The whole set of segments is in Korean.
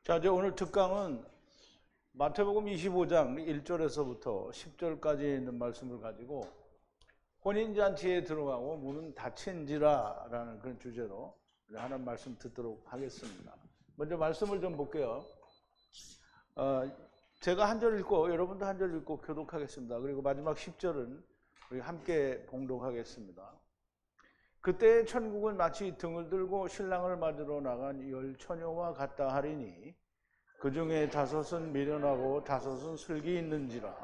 자, 이제 오늘 특강은 마태복음 25장 1절에서부터 10절까지 있는 말씀을 가지고 혼인잔치에 들어가고 문은 닫힌지라라는 그런 주제로 하나님 말씀 듣도록 하겠습니다. 먼저 말씀을 좀 볼게요. 제가 한 절 읽고 여러분도 한 절 읽고 교독하겠습니다. 그리고 마지막 10절은 우리 함께 봉독하겠습니다. 그때 천국은 마치 등을 들고 신랑을 맞으러 나간 열 처녀와 같다 하리니 그 중에 5은 미련하고 5은 슬기 있는지라.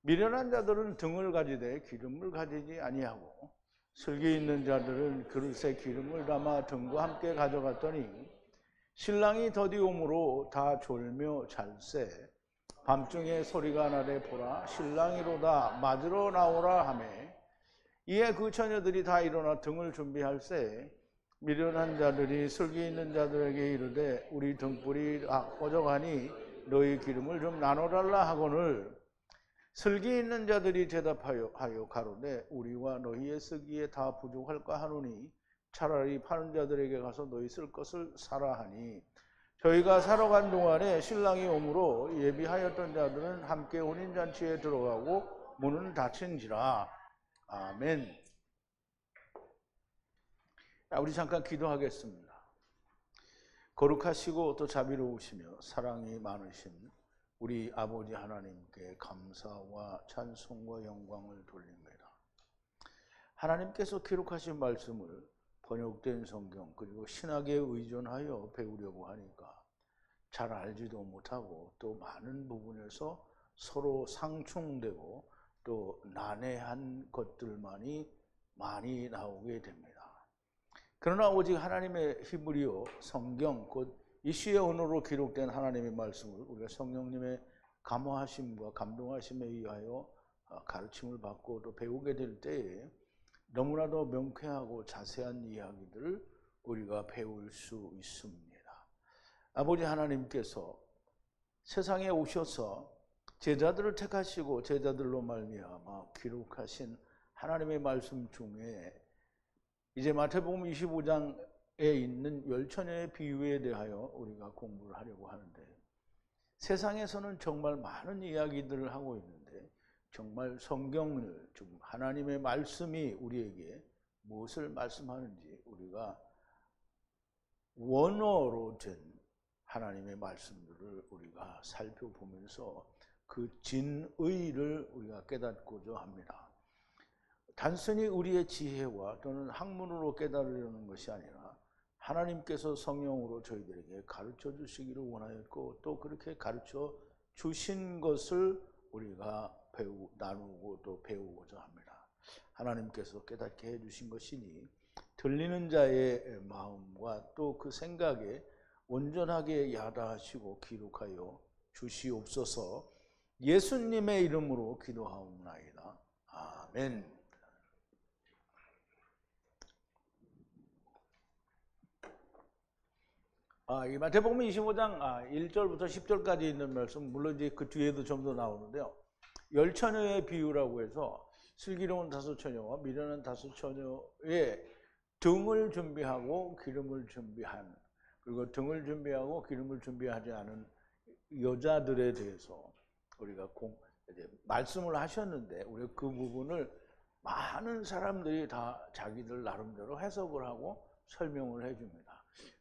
미련한 자들은 등을 가지되 기름을 가지지 아니하고 슬기 있는 자들은 그릇에 기름을 담아 등과 함께 가져갔더니 신랑이 더디 오므로 다 졸며 잘세. 밤중에 소리가 나되 보라 신랑이로다 맞으러 나오라 하매 이에 그 처녀들이 다 일어나 등을 준비할세. 미련한 자들이 슬기 있는 자들에게 이르되 우리 등불이 꺼져가니 너희 기름을 좀 나눠달라 하거늘 슬기 있는 자들이 대답하여 가로되 우리와 너희의 쓰기에 다 부족할까 하노니 차라리 파는 자들에게 가서 너희 쓸 것을 사라 하니 저희가 사러 간 동안에 신랑이 오므로 예비하였던 자들은 함께 혼인잔치에 들어가고 문은 닫힌지라. 아멘. 우리 잠깐 기도하겠습니다. 거룩하시고 또 자비로우시며 사랑이 많으신 우리 아버지 하나님께 감사와 찬송과 영광을 돌립니다. 하나님께서 기록하신 말씀을 번역된 성경 그리고 신학에 의존하여 배우려고 하니까 잘 알지도 못하고 또 많은 부분에서 서로 상충되고 또 난해한 것들만이 많이 나오게 됩니다. 그러나 오직 하나님의 히브리어 성경 곧 이시의 언어로 기록된 하나님의 말씀을 우리가 성령님의 감화하심과 감동하심에 의하여 가르침을 받고 또 배우게 될 때에 너무나도 명쾌하고 자세한 이야기들을 우리가 배울 수 있습니다. 아버지 하나님께서 세상에 오셔서 제자들을 택하시고 제자들로 말미암아 기록하신 하나님의 말씀 중에 이제 마태복음 25장에 있는 열 처녀의 비유에 대하여 우리가 공부를 하려고 하는데 세상에서는 정말 많은 이야기들을 하고 있는데 정말 성경을 좀 하나님의 말씀이 우리에게 무엇을 말씀하는지 우리가 원어로 된 하나님의 말씀들을 우리가 살펴보면서 그 진의를 우리가 깨닫고자 합니다. 단순히 우리의 지혜와 또는 학문으로 깨달으려는 것이 아니라 하나님께서 성령으로 저희들에게 가르쳐 주시기를 원하였고 또 그렇게 가르쳐 주신 것을 우리가 나누고 또 배우고자 합니다. 하나님께서 깨닫게 해주신 것이니 들리는 자의 마음과 또 그 생각에 온전하게 야다하시고 기록하여 주시옵소서. 예수님의 이름으로 기도하옵나이다. 아멘. 이 마태복음 25장 1절부터 10절까지 있는 말씀, 물론 이제 그 뒤에도 좀 더 나오는데요. 열 처녀의 비유라고 해서 슬기로운 5처녀와 미련한 5처녀의 등을 준비하고 기름을 준비한, 그리고 등을 준비하고 기름을 준비하지 않은 여자들에 대해서 우리가 이제 말씀을 하셨는데 우리가 그 부분을 많은 사람들이 다 자기들 나름대로 해석을 하고 설명을 해줍니다.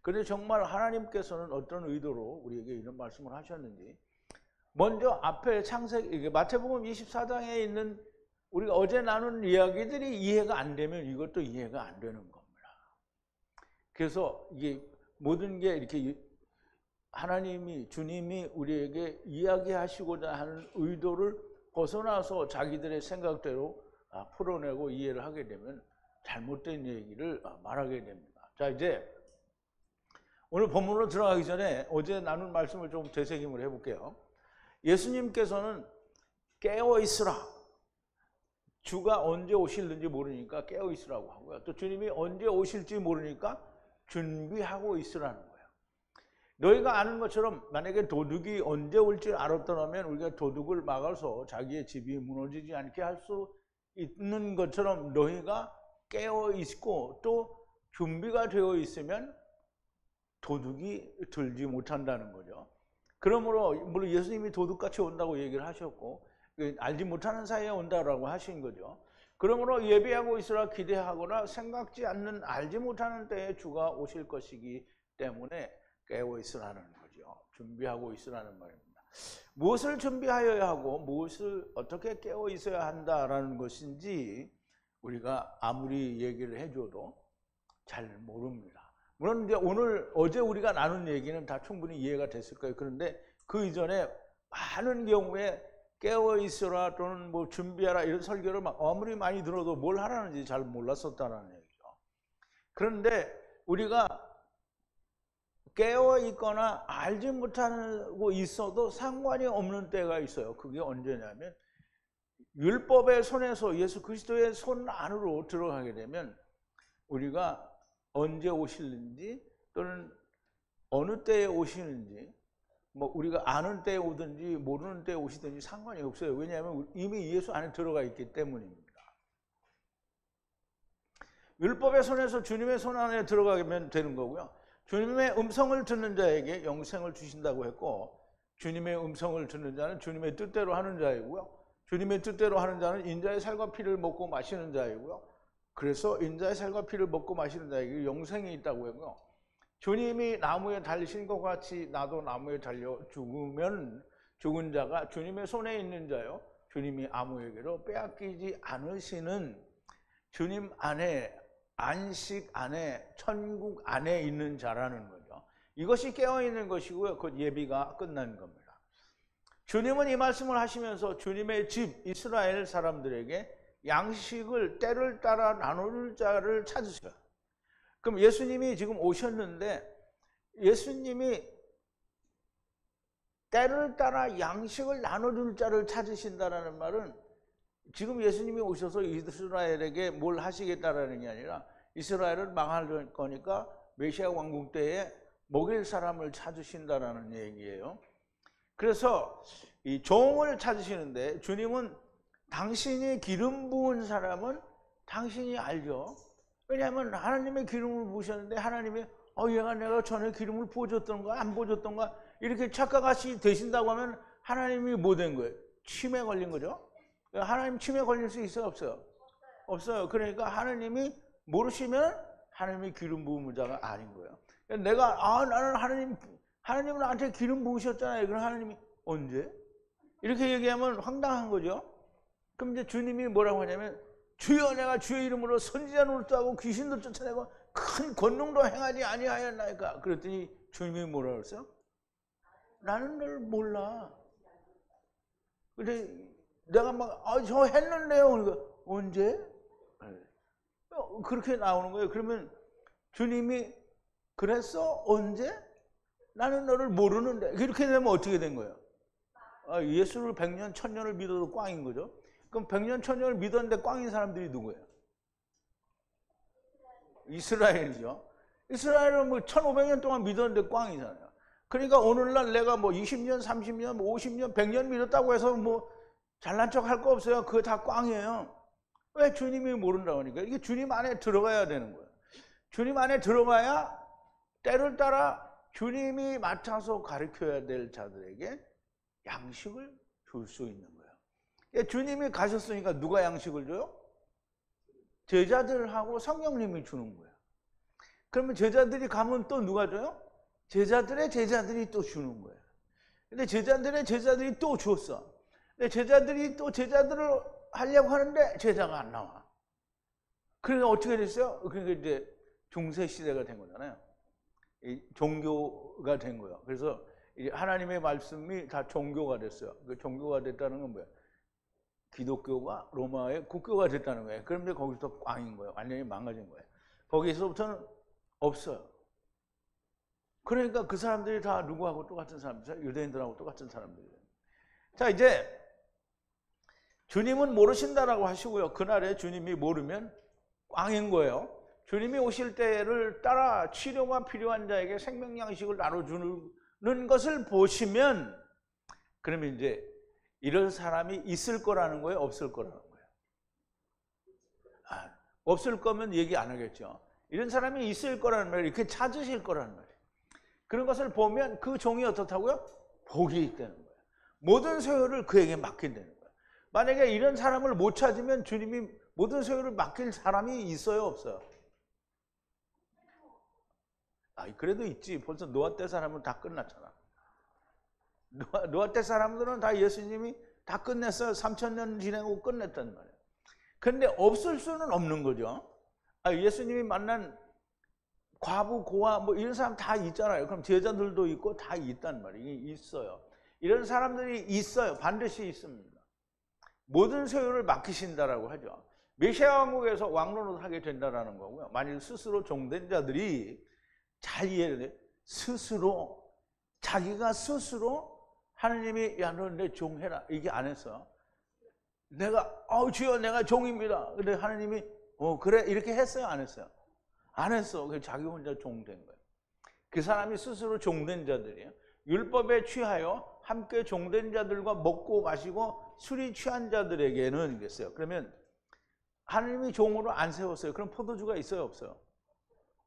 그런데 정말 하나님께서는 어떤 의도로 우리에게 이런 말씀을 하셨는지 먼저 앞에 창세기 마태복음 24장에 있는 우리가 어제 나눈 이야기들이 이해가 안 되면 이것도 이해가 안 되는 겁니다. 그래서 이게 모든 게 이렇게 하나님이 주님이 우리에게 이야기하시고자 하는 의도를 벗어나서 자기들의 생각대로 풀어내고 이해를 하게 되면 잘못된 얘기를 말하게 됩니다. 자, 이제 오늘 본문으로 들어가기 전에 어제 나눈 말씀을 좀 되새김을 해볼게요. 예수님께서는 깨어있으라. 주가 언제 오실는지 모르니까 깨어있으라고 하고요. 또 주님이 언제 오실지 모르니까 준비하고 있으라는 거예요. 너희가 아는 것처럼 만약에 도둑이 언제 올지 알았더라면 우리가 도둑을 막아서 자기의 집이 무너지지 않게 할 수 있는 것처럼 너희가 깨어있고 또 준비가 되어 있으면 도둑이 들지 못한다는 거죠. 그러므로 물론 예수님이 도둑같이 온다고 얘기를 하셨고 알지 못하는 사이에 온다라고 하신 거죠. 그러므로 예비하고 있으라 기대하거나 생각지 않는 알지 못하는 때에 주가 오실 것이기 때문에 깨어 있으라는 거죠. 준비하고 있으라는 말입니다. 무엇을 준비하여야 하고 무엇을 어떻게 깨어 있어야 한다라는 것인지 우리가 아무리 얘기를 해줘도 잘 모릅니다. 물론 이제 어제 우리가 나눈 얘기는 다 충분히 이해가 됐을 거예요. 그런데 그 이전에 많은 경우에 깨어 있으라 또는 뭐 준비하라 이런 설교를 아무리 많이 들어도 뭘 하라는지 잘 몰랐었다는 얘기죠. 그런데 우리가 깨어 있거나 알지 못하고 있어도 상관이 없는 때가 있어요. 그게 언제냐면 율법의 손에서 예수 그리스도의 손 안으로 들어가게 되면 우리가 언제 오실는지 또는 어느 때에 오시는지 뭐 우리가 아는 때에 오든지 모르는 때에 오시든지 상관이 없어요. 왜냐하면 이미 예수 안에 들어가 있기 때문입니다. 율법의 손에서 주님의 손 안에 들어가면 되는 거고요. 주님의 음성을 듣는 자에게 영생을 주신다고 했고 주님의 음성을 듣는 자는 주님의 뜻대로 하는 자이고요. 주님의 뜻대로 하는 자는 인자의 살과 피를 먹고 마시는 자이고요. 그래서 인자의 살과 피를 먹고 마시는 자에게 영생이 있다고 했고요. 주님이 나무에 달리신 것 같이 나도 나무에 달려 죽으면 죽은 자가 주님의 손에 있는 자요. 주님이 아무에게로 빼앗기지 않으시는 주님 안에 안식 안에 천국 안에 있는 자라는 거죠. 이것이 깨어있는 것이고요. 곧 예비가 끝난 겁니다. 주님은 이 말씀을 하시면서 주님의 집 이스라엘 사람들에게 양식을 때를 따라 나눌 자를 찾으셔요. 그럼 예수님이 지금 오셨는데 예수님이 때를 따라 양식을 나눠줄 자를 찾으신다는 말은 지금 예수님이 오셔서 이스라엘에게 뭘 하시겠다라는 게 아니라 이스라엘은 망할 거니까 메시아 왕국 때에 먹일 사람을 찾으신다라는 얘기예요. 그래서 이 종을 찾으시는데 주님은 당신이 기름 부은 사람은 당신이 알죠. 왜냐하면 하나님의 기름을 부으셨는데 하나님이 얘가 내가 전에 기름을 부어줬던가 안 부어줬던가 이렇게 착각하시 되신다고 하면 하나님이 뭐 된 거예요? 침에 걸린 거죠. 하나님 침에 걸릴 수 있어요? 없어요? 없어요. 그러니까 하나님이 모르시면 하나님이 기름 부은 자가 아닌 거예요. 내가 나는 하나님은 나한테 기름 부으셨잖아요. 그럼 하나님이 언제? 이렇게 얘기하면 황당한 거죠. 그럼 이제 주님이 뭐라고 하냐면 주여 내가 주의 이름으로 선지자 노릇도 하고 귀신도 쫓아내고 큰 권능도 행하지 아니하였나이까. 그랬더니 주님이 뭐라고 했어요? 나는 널 몰라. 근데 내가 저 했는데요. 그러니까 언제? 그렇게 나오는 거예요. 그러면 주님이 그랬어? 언제? 나는 너를 모르는데. 이렇게 되면 어떻게 된 거예요? 예수를 100년, 1000년을 믿어도 꽝인 거죠. 그럼 100년, 1000년을 믿었는데 꽝인 사람들이 누구예요? 이스라엘이죠. 이스라엘은 뭐 1500년 동안 믿었는데 꽝이잖아요. 그러니까 오늘날 내가 뭐 20년, 30년, 50년, 100년 믿었다고 해서 뭐 잘난 척 할 거 없어요. 그거 다 꽝이에요. 왜? 주님이 모른다고 하니까. 이게 주님 안에 들어가야 되는 거예요. 주님 안에 들어가야 때를 따라 주님이 맡아서 가르쳐야 될 자들에게 양식을 줄 수 있는 거예요. 주님이 가셨으니까 누가 양식을 줘요? 제자들하고 성령님이 주는 거예요. 그러면 제자들이 가면 또 누가 줘요? 제자들의 제자들이 또 주는 거예요. 근데 제자들의 제자들이 또 줬어. 근데 제자들이 또 제자들을 하려고 하는데 제자가 안 나와. 그러니까 어떻게 됐어요? 그러니까 이제 중세 시대가 된 거잖아요. 이 종교가 된 거예요. 그래서 이제 하나님의 말씀이 다 종교가 됐어요. 그 종교가 됐다는 건 뭐예요? 기독교가 로마의 국교가 됐다는 거예요. 그런데 거기서 꽝인 거예요. 완전히 망가진 거예요. 거기서부터는 없어요. 그러니까 그 사람들이 다 누구하고 똑같은 사람들, 유대인들하고 똑같은 사람들이에요. 자, 이제 주님은 모르신다라고 하시고요. 그날에 주님이 모르면 꽝인 거예요. 주님이 오실 때를 따라 치료가 필요한 자에게 생명 양식을 나눠주는 것을 보시면 그러면 이제 이런 사람이 있을 거라는 거예요? 없을 거라는 거예요? 없을 거면 얘기 안 하겠죠. 이런 사람이 있을 거라는 말이에요. 이렇게 찾으실 거라는 말이에요. 그런 것을 보면 그 종이 어떻다고요? 복이 있다는 거예요. 모든 소유를 그에게 맡긴다는 거예요. 만약에 이런 사람을 못 찾으면 주님이 모든 소유를 맡길 사람이 있어요, 없어요? 그래도 있지. 벌써 노아 때 사람은 다 끝났잖아. 노아 때 사람들은 다 예수님이 다 끝냈어요. 3000년 지내고 끝냈단 말이에요. 그런데 없을 수는 없는 거죠. 예수님이 만난 과부, 고아 뭐 이런 사람 다 있잖아요. 그럼 제자들도 있고 다 있단 말이에요. 있어요. 이런 사람들이 있어요. 반드시 있습니다. 모든 소유를 맡기신다라고 하죠. 메시아 왕국에서 왕노릇 하게 된다라는 거고요. 만일 스스로 종된 자들이 잘 이해해야 돼요. 스스로 자기가 스스로 하느님이 야 너 내 종해라 이게 안 했어. 내가 주여 내가 종입니다. 근데 하느님이 그래 이렇게 했어요, 안 했어요? 안 했어. 그래서 자기 혼자 종된 거예요. 그 사람이 스스로 종된 자들이에요. 율법에 취하여 함께 종된 자들과 먹고 마시고 술이 취한 자들에게는 그랬어요. 그러면 하느님이 종으로 안 세웠어요. 그럼 포도주가 있어요, 없어요?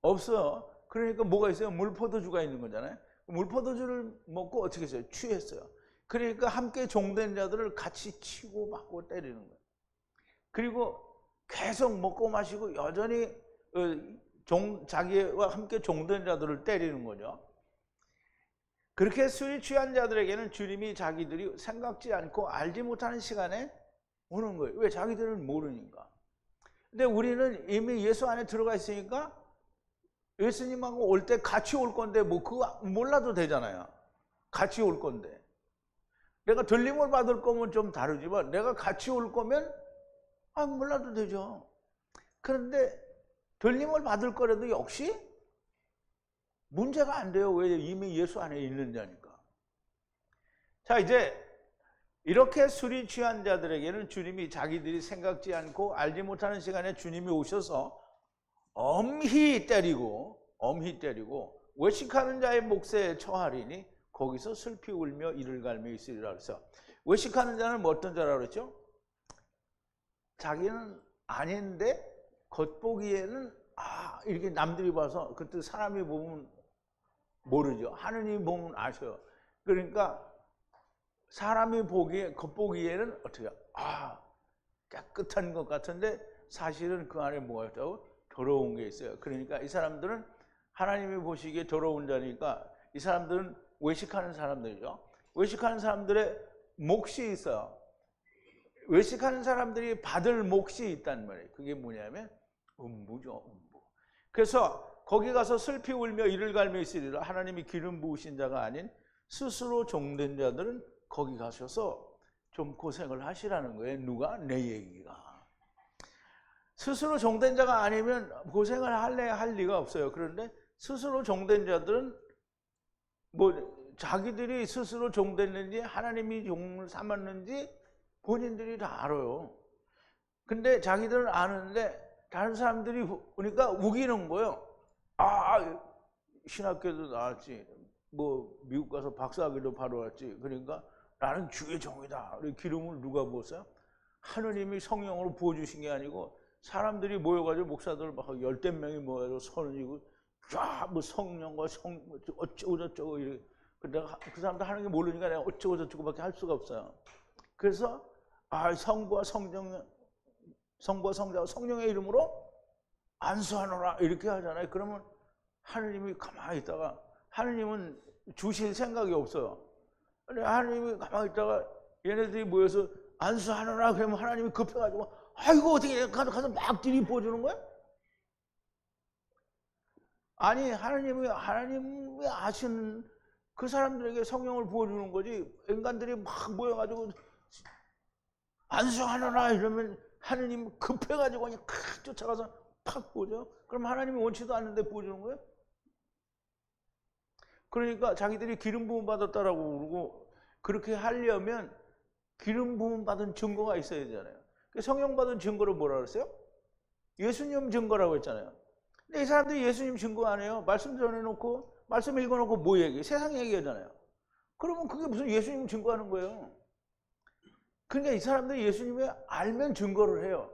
없어요. 그러니까 뭐가 있어요? 물포도주가 있는 거잖아요. 물포도주를 먹고 어떻게 했어요? 취했어요. 그러니까 함께 종된 자들을 같이 치고 맞고 때리는 거예요. 그리고 계속 먹고 마시고 여전히 자기와 함께 종된 자들을 때리는 거죠. 그렇게 술이 취한 자들에게는 주님이 자기들이 생각지 않고 알지 못하는 시간에 오는 거예요. 왜? 자기들은 모르니까. 근데 우리는 이미 예수 안에 들어가 있으니까 예수님하고 올 때 같이 올 건데 뭐 그거 몰라도 되잖아요. 같이 올 건데. 내가 들림을 받을 거면 좀 다르지만 내가 같이 올 거면 몰라도 되죠. 그런데 들림을 받을 거라도 역시 문제가 안 돼요. 왜? 이미 예수 안에 있는 자니까. 자, 이제 이렇게 술이 취한 자들에게는 주님이 자기들이 생각지 않고 알지 못하는 시간에 주님이 오셔서 엄히 때리고 외식하는 자의 몫에 처하리니 거기서 슬피 울며 이를 갈며 있으리라. 그래서 외식하는 자는 뭐 어떤 자라고 그랬죠? 자기는 아닌데 겉보기에는 이렇게 남들이 봐서 그때 사람이 보면 모르죠. 하느님이 보면 아셔요. 그러니까 사람이 겉보기에는 어떻게 깨끗한 것 같은데 사실은 그 안에 뭐가 있다고? 더러운 게 있어요. 그러니까 이 사람들은 하나님이 보시기에 더러운 자니까 이 사람들은 외식하는 사람들이죠. 외식하는 사람들의 몫이 있어요. 외식하는 사람들이 받을 몫이 있단 말이에요. 그게 뭐냐면 음부죠, 음부. 그래서 거기 가서 슬피 울며 이를 갈며 있으리라. 하나님이 기름 부으신 자가 아닌 스스로 종된 자들은 거기 가셔서 좀 고생을 하시라는 거예요. 누가? 내 얘기가. 스스로 종된 자가 아니면 고생을 할 리가 없어요. 그런데 스스로 종된 자들은 자기들이 스스로 종됐는지 하나님이 종을 삼았는지 본인들이 다 알아요. 근데 자기들은 아는데 다른 사람들이 보니까 우기는 거예요. 신학교도 나왔지. 미국 가서 박사학위도 바로 왔지. 그러니까 나는 주의 종이다. 기름을 누가 부었어요? 하느님이 성령으로 부어주신 게 아니고 사람들이 모여가지고 목사들 막 10대 명이 모여서 선이고 성령과 어쩌고 저쩌고 이렇게. 내가 그 사람들 하는 게 모르니까 내가 어쩌고 저쩌고밖에 할 수가 없어요. 그래서 성부와 성자와 성령의 이름으로 안수하노라 이렇게 하잖아요. 그러면 하느님이 가만히 있다가 하느님은 주실 생각이 없어요. 하느님이 가만히 있다가 얘네들이 모여서 안수하노라 그러면 하나님이 급해가지고 어떻게 가서 막 들이부어주는 거야? 아니 하나님이 아시는 그 사람들에게 성령을 부어주는 거지. 인간들이 막 모여가지고 안수하노라 이러면 하느님 급해가지고 그냥 쫓아가서 팍 부어줘. 그럼 하나님이 원치도 않는데 부어주는 거예요? 그러니까 자기들이 기름 부음 받았다라고 그러고 그렇게 하려면 기름 부음 받은 증거가 있어야 되잖아요. 성령 받은 증거를 뭐라 그랬어요? 예수님 증거라고 했잖아요. 근데 이 사람들이 예수님 증거 안 해요. 말씀 전해놓고 말씀 읽어놓고 뭐 얘기해? 세상 얘기하잖아요. 그러면 그게 무슨 예수님 증거하는 거예요. 그러니까 이 사람들이 예수님을 알면 증거를 해요.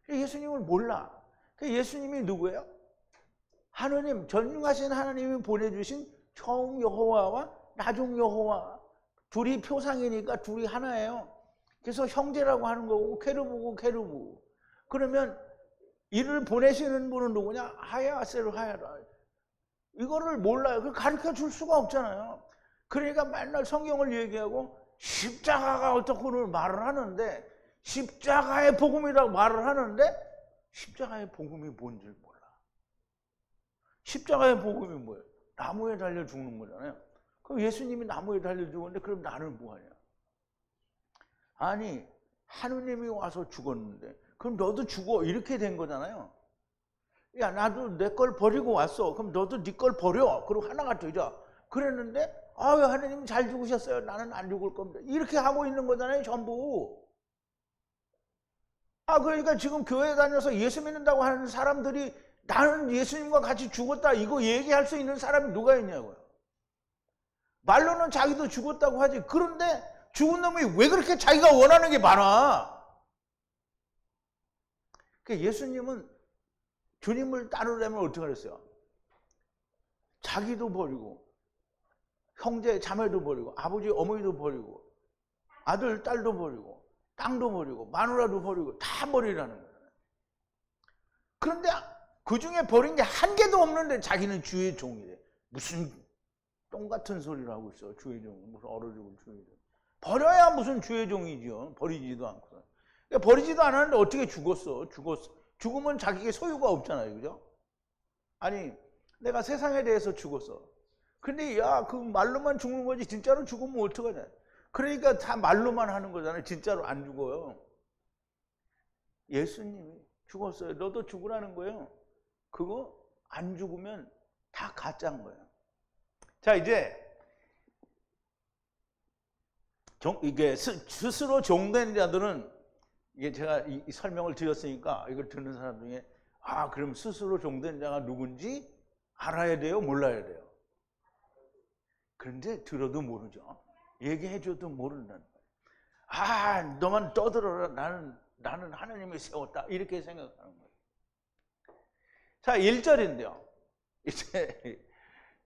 예수님을 몰라. 예수님이 누구예요? 하느님, 전능하신 하나님이 보내주신 처음 여호와와 나중 여호와 둘이 표상이니까 둘이 하나예요. 그래서 형제라고 하는 거고 케루브고 케루브. 그러면 이를 보내시는 분은 누구냐? 하야세를 하야라. 이거를 몰라요. 그걸 가르쳐 줄 수가 없잖아요. 그러니까 맨날 성경을 얘기하고 십자가가 어떻게는 말을 하는데 십자가의 복음이라고 말을 하는데 십자가의 복음이 뭔지 몰라. 십자가의 복음이 뭐예요? 나무에 달려 죽는 거잖아요. 그럼 예수님이 나무에 달려 죽었는데 그럼 나는 뭐하냐? 아니 하느님이 와서 죽었는데 그럼 너도 죽어 이렇게 된 거잖아요. 야 나도 내 걸 버리고 왔어. 그럼 너도 네 걸 버려. 그리고 하나가 되자. 그랬는데 아유 하느님 잘 죽으셨어요. 나는 안 죽을 겁니다. 이렇게 하고 있는 거잖아요 전부. 그러니까 지금 교회 다녀서 예수 믿는다고 하는 사람들이 나는 예수님과 같이 죽었다 이거 얘기할 수 있는 사람이 누가 있냐고요. 말로는 자기도 죽었다고 하지. 그런데 죽은 놈이 왜 그렇게 자기가 원하는 게 많아? 그러니까 예수님은 주님을 따르려면 어떻게 그랬어요? 자기도 버리고 형제 자매도 버리고 아버지 어머니도 버리고 아들 딸도 버리고 땅도 버리고 마누라도 버리고 다 버리라는 거예요. 그런데 그 중에 버린 게 한 개도 없는데 자기는 주의 종이래. 무슨 똥 같은 소리를 하고 있어. 주의 종 무슨 얼어 죽은 주의 종. 버려야 무슨 주의 종이죠. 버리지도 않고. 그러니까 버리지도 않았는데 어떻게 죽었어? 죽으면 자기에게 소유가 없잖아요. 그죠? 아니 내가 세상에 대해서 죽었어. 근데 야 그 말로만 죽는 거지 진짜로 죽으면 어떡하냐. 그러니까 다 말로만 하는 거잖아요. 진짜로 안 죽어요. 예수님이 죽었어요. 너도 죽으라는 거예요. 그거 안 죽으면 다 가짜인 거예요. 자 이제 이게 스스로 종된 자들은 이게 제가 이 설명을 드렸으니까 이걸 듣는 사람 중에 그럼 스스로 종된 자가 누군지 알아야 돼요? 몰라야 돼요? 그런데 들어도 모르죠. 얘기해줘도 모른다는 거예요. 너만 떠들어라. 나는 하나님이 세웠다. 이렇게 생각하는 거예요. 자 1절인데요. 이제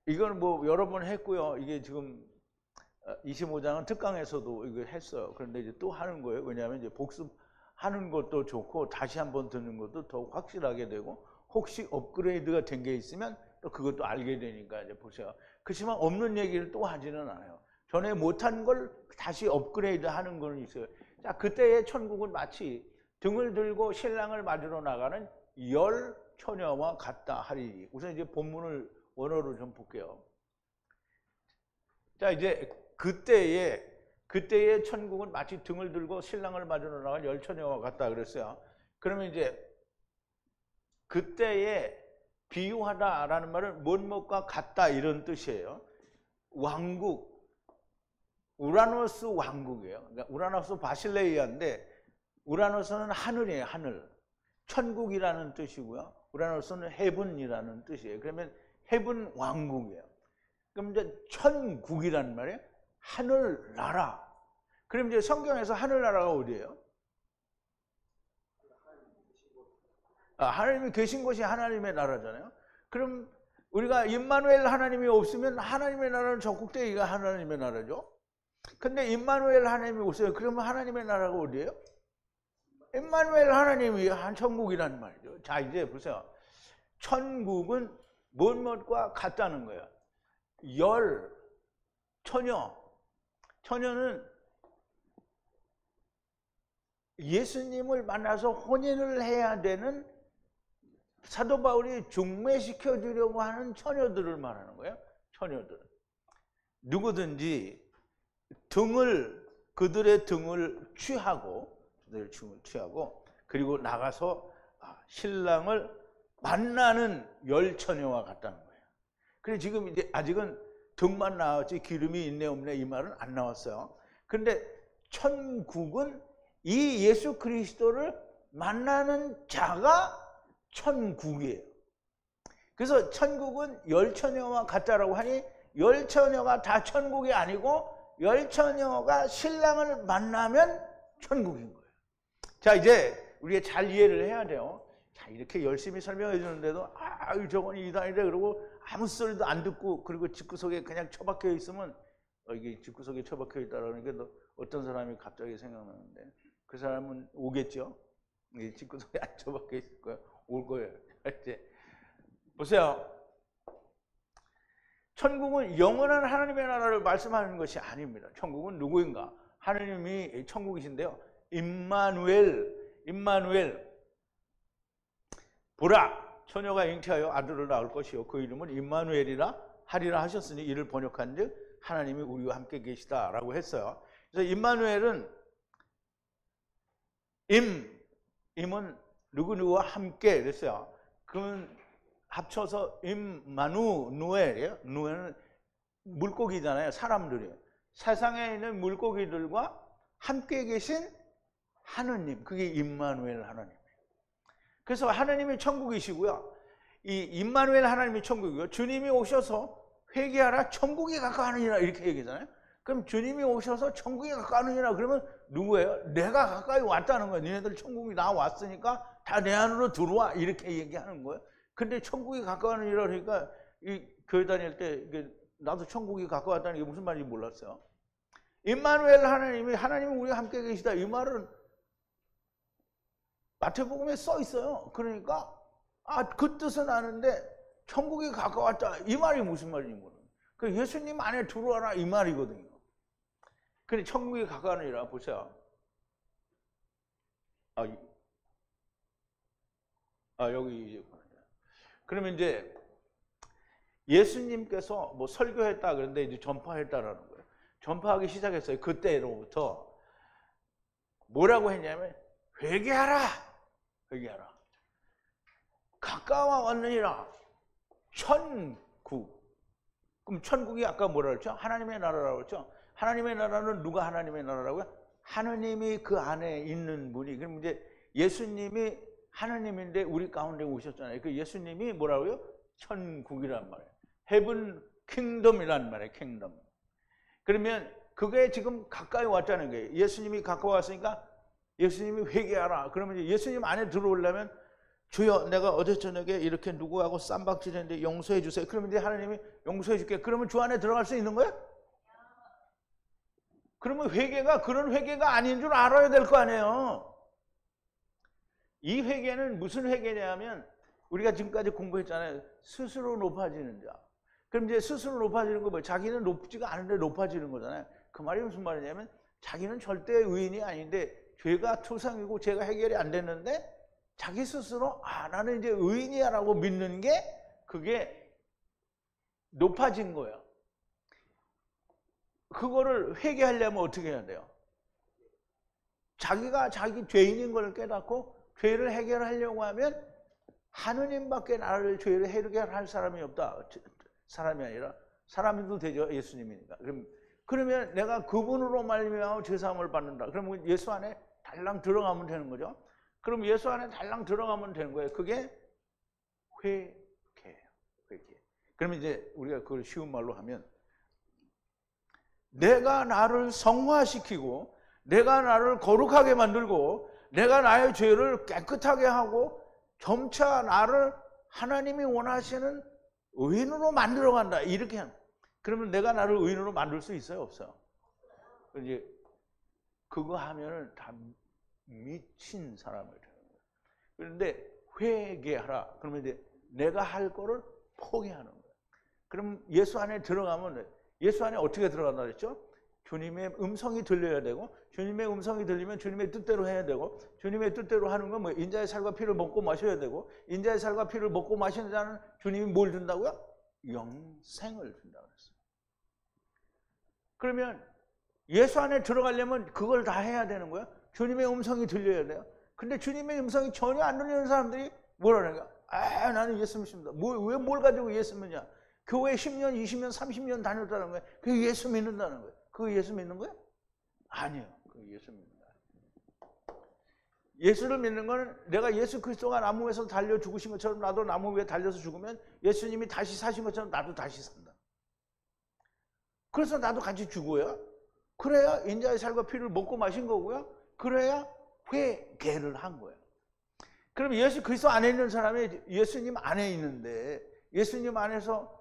이건 뭐 여러 번 했고요. 이게 지금 25장은 특강에서도 이거 했어요. 그런데 이제 또 하는 거예요. 왜냐하면 이제 복습하는 것도 좋고 다시 한번 듣는 것도 더 확실하게 되고 혹시 업그레이드가 된 게 있으면 또 그것도 알게 되니까 이제 보세요. 그렇지만 없는 얘기를 또 하지는 않아요. 전에 못한 걸 다시 업그레이드 하는 거는 있어요. 자, 그때의 천국은 마치 등을 들고 신랑을 맞으러 나가는 열 처녀와 같다 하리니. 우선 이제 본문을 원어로 좀 볼게요. 자, 이제 그때의 천국은 마치 등을 들고 신랑을 맞으러 나간 열 처녀와 같다 그랬어요. 그러면 이제 그때에 비유하다라는 말은 뭔것과 같다 이런 뜻이에요. 왕국, 우라노스 왕국이에요. 그러니까 우라노스 바실레이아인데 우라노스는 하늘이에요. 하늘. 천국이라는 뜻이고요. 우라노스는 헤븐이라는 뜻이에요. 그러면 헤븐 왕국이에요. 그럼 이제 천국이라는 말이에요. 하늘나라. 그럼 이제 성경에서 하늘나라가 어디예요? 하나님이 계신 곳이 하나님의 나라잖아요. 그럼 우리가 임마누엘 하나님이 없으면 하나님의 나라는 적국되기가 하나님의 나라죠. 근데 임마누엘 하나님이 오세요. 그러면 하나님의 나라가 어디예요? 임마누엘 하나님이 한 천국이라는 말이죠. 자 이제 보세요. 천국은 무엇과 같다는 거예요. 열, 처녀는 예수님을 만나서 혼인을 해야 되는 사도 바울이 중매시켜 주려고 하는 처녀들을 말하는 거예요. 처녀들. 누구든지 그들의 등을 취하고 그리고 나가서 신랑을 만나는 열 처녀와 같다는 거예요. 그래 지금 이제 아직은 등만 나왔지 기름이 있네 없네 이 말은 안 나왔어요. 그런데 천국은 이 예수 그리스도를 만나는 자가 천국이에요. 그래서 천국은 열 처녀와 같다라고 하니 열 처녀가 다 천국이 아니고 열 처녀가 신랑을 만나면 천국인 거예요. 자 이제 우리가 잘 이해를 해야 돼요. 자 이렇게 열심히 설명해 주는데도 저건 이단이래 그러고 아무 소리도 안 듣고 그리고 집구석에 그냥 처박혀 있으면 이게 집구석에 처박혀 있다라는 게 어떤 사람이 갑자기 생각나는데 그 사람은 오겠죠. 집구석에 안 처박혀 있을 거예요. 올 거예요. 이제 보세요. 천국은 영원한 하나님의 나라를 말씀하는 것이 아닙니다. 천국은 누구인가? 하나님이 천국이신데요. 임마누엘 보라 처녀가 잉태하여 아들을 낳을 것이요 그 이름은 임마누엘이라 하리라 하셨으니 이를 번역한즉 하나님이 우리와 함께 계시다라고 했어요. 그래서 임마누엘은 임은 누구누구와 함께 그랬어요. 그러면 합쳐서 임마누엘이에요. 누엘은 물고기잖아요. 사람들이에요. 세상에 있는 물고기들과 함께 계신 하느님, 그게 임마누엘 하나님이에요. 그래서 하나님이 천국이시고요. 이 임마누엘 하나님이 천국이고요. 주님이 오셔서 회개하라 천국이 가까우느니라 이렇게 얘기하잖아요. 그럼 주님이 오셔서 천국이 가까우느니라 그러면 누구예요? 내가 가까이 왔다는 거예요. 니네들 천국이 나 왔으니까 다 내 안으로 들어와 이렇게 얘기하는 거예요. 근데 천국이 가까우느니라 그러니까 이 교회 다닐 때 나도 천국이 가까웠다는 게 무슨 말인지 몰랐어요. 임마누엘 하나님이 우리와 함께 계시다 이 말은 마태복음에 써 있어요. 그러니까 그 뜻은 아는데 천국이 가까웠다 이 말이 무슨 말인지 모르는 그 예수님 안에 들어와라 이 말이거든요. 근데 천국이 가까우니라 보세요. 여기 이제 그러면 이제 예수님께서 뭐 설교했다 그런데 이제 전파했다라는 거예요. 전파하기 시작했어요. 그때로부터 뭐라고 했냐면 회개하라. 가까워 왔느니라. 천국. 그럼 천국이 아까 뭐라 그랬죠? 하나님의 나라라고 그랬죠? 하나님의 나라는 누가 하나님의 나라라고요? 하나님이 그 안에 있는 분이. 그럼 이제 예수님이 하나님인데 우리 가운데 오셨잖아요. 그 예수님이 뭐라고요? 천국이란 말이에요. 헤븐 킹덤이란 말이에요. 킹덤. 그러면 그게 지금 가까이 왔다는 거예요. 예수님이 가까이 왔으니까 예수님이 회개하라. 그러면 예수님 안에 들어오려면 주여 내가 어제 저녁에 이렇게 누구하고 쌈박질했는데 용서해 주세요. 그러면 이제 하나님이 용서해 줄게. 그러면 주 안에 들어갈 수 있는 거야? 그러면 회개가 그런 회개가 아닌 줄 알아야 될 거 아니에요. 이 회개는 무슨 회개냐면 우리가 지금까지 공부했잖아요. 스스로 높아지는 자. 그럼 이제 스스로 높아지는 거 뭐예요? 자기는 높지가 않은데 높아지는 거잖아요. 그 말이 무슨 말이냐면 자기는 절대 의인이 아닌데 죄가 투성이고 죄가 해결이 안 됐는데 자기 스스로 나는 이제 의인이야 라고 믿는 게 그게 높아진 거예요. 그거를 회개하려면 어떻게 해야 돼요? 자기가 자기 죄인인 걸 깨닫고 죄를 해결하려고 하면 하느님밖에 나를 죄를 해결할 사람이 없다. 사람이 아니라 사람도 되죠. 예수님이니까. 그러면 내가 그분으로 말미암아 죄사함을 받는다. 그러면 예수 안에 달랑 들어가면 되는 거죠. 그럼 예수 안에 달랑 들어가면 되는 거예요. 그게 회개예요. 회개. 그러면 이제 우리가 그걸 쉬운 말로 하면 내가 나를 성화시키고 내가 나를 거룩하게 만들고 내가 나의 죄를 깨끗하게 하고 점차 나를 하나님이 원하시는 의인으로 만들어 간다. 이렇게 하는. 그러면 내가 나를 의인으로 만들 수 있어요? 없어요? 이제 그거 하면은 다 미친 사람이 되는 거예요. 그런데 회개하라. 그러면 이제 내가 할 거를 포기하는 거예요. 그럼 예수 안에 들어가면 예수 안에 어떻게 들어간다 그랬죠? 주님의 음성이 들려야 되고 주님의 음성이 들리면 주님의 뜻대로 해야 되고 주님의 뜻대로 하는 건 뭐 인자의 살과 피를 먹고 마셔야 되고 인자의 살과 피를 먹고 마시는 자는 주님이 뭘 준다고요? 영생을 준다고 그랬어요. 그러면 예수 안에 들어가려면 그걸 다 해야 되는 거예요. 주님의 음성이 들려야 돼요. 근데 주님의 음성이 전혀 안 들리는 사람들이 뭐라는 거야? 나는 예수 믿습니다. 왜 뭘 가지고 예수 믿냐? 교회 10년, 20년, 30년 다녔다는 거예요. 그게 예수 믿는다는 거예요. 그거 예수 믿는 거예요? 아니에요. 그거 예수 믿는 거예요. 예수를 믿는 거는 내가 예수 그리스도가 나무 위에서 달려 죽으신 것처럼 나도 나무 위에 달려서 죽으면 예수님이 다시 사신 것처럼 나도 다시 산다. 그래서 나도 같이 죽어요. 그래야 인자의 살과 피를 먹고 마신 거고요. 그래야 회개를 한 거예요. 그럼 예수 그리스도 안에 있는 사람이 예수님 안에 있는데 예수님 안에서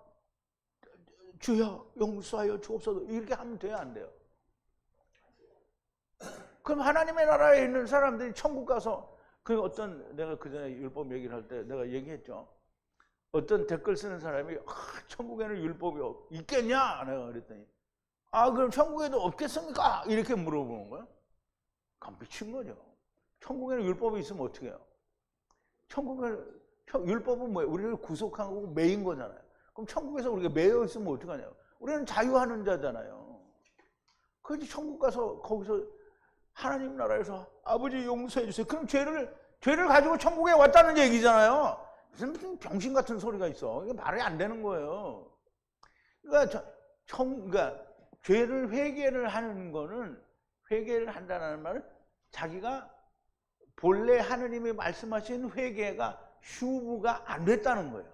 주여 용서하여 주옵소서 이렇게 하면 돼요, 안 돼요? 그럼 하나님의 나라에 있는 사람들이 천국 가서 그 어떤 내가 그전에 율법 얘기를 할 때 내가 얘기했죠. 어떤 댓글 쓰는 사람이 천국에는 율법이 있겠냐? 내가 그랬더니 그럼 천국에도 없겠습니까? 이렇게 물어보는 거야. 미친 거죠. 천국에는 율법이 있으면 어떻게 해요? 천국에는 율법은 뭐예요? 우리를 구속하고 매인 거잖아요. 그럼 천국에서 우리가 매여 있으면 어떡하냐고. 우리는 자유하는 자잖아요. 그래서 천국 가서 거기서 하나님 나라에서 아버지 용서해 주세요. 그럼 죄를 가지고 천국에 왔다는 얘기잖아요. 무슨 병신 같은 소리가 있어. 이게 말이 안 되는 거예요. 그러니까 죄를 회개를 하는 거는 회개를 한다는 말은 자기가 본래 하느님이 말씀하신 회개가 휴부가 안 됐다는 거예요.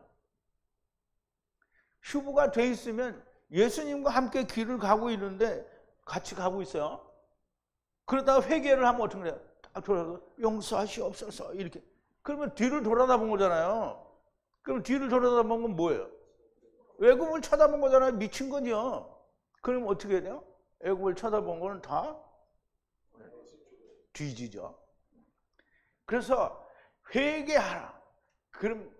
휴부가 돼 있으면 예수님과 함께 길을 가고 있는데 같이 가고 있어요. 그러다가 회개를 하면 어떻게 해요? 딱 돌아서 용서하시옵소서 이렇게. 그러면 뒤를 돌아다본 거잖아요. 그럼 뒤를 돌아다본 건 뭐예요? 애굽을 쳐다본 거잖아요. 미친 거죠. 그럼 어떻게 해야 돼요? 애굽을 쳐다본 거는 다 뒤지죠. 그래서 회개하라. 그럼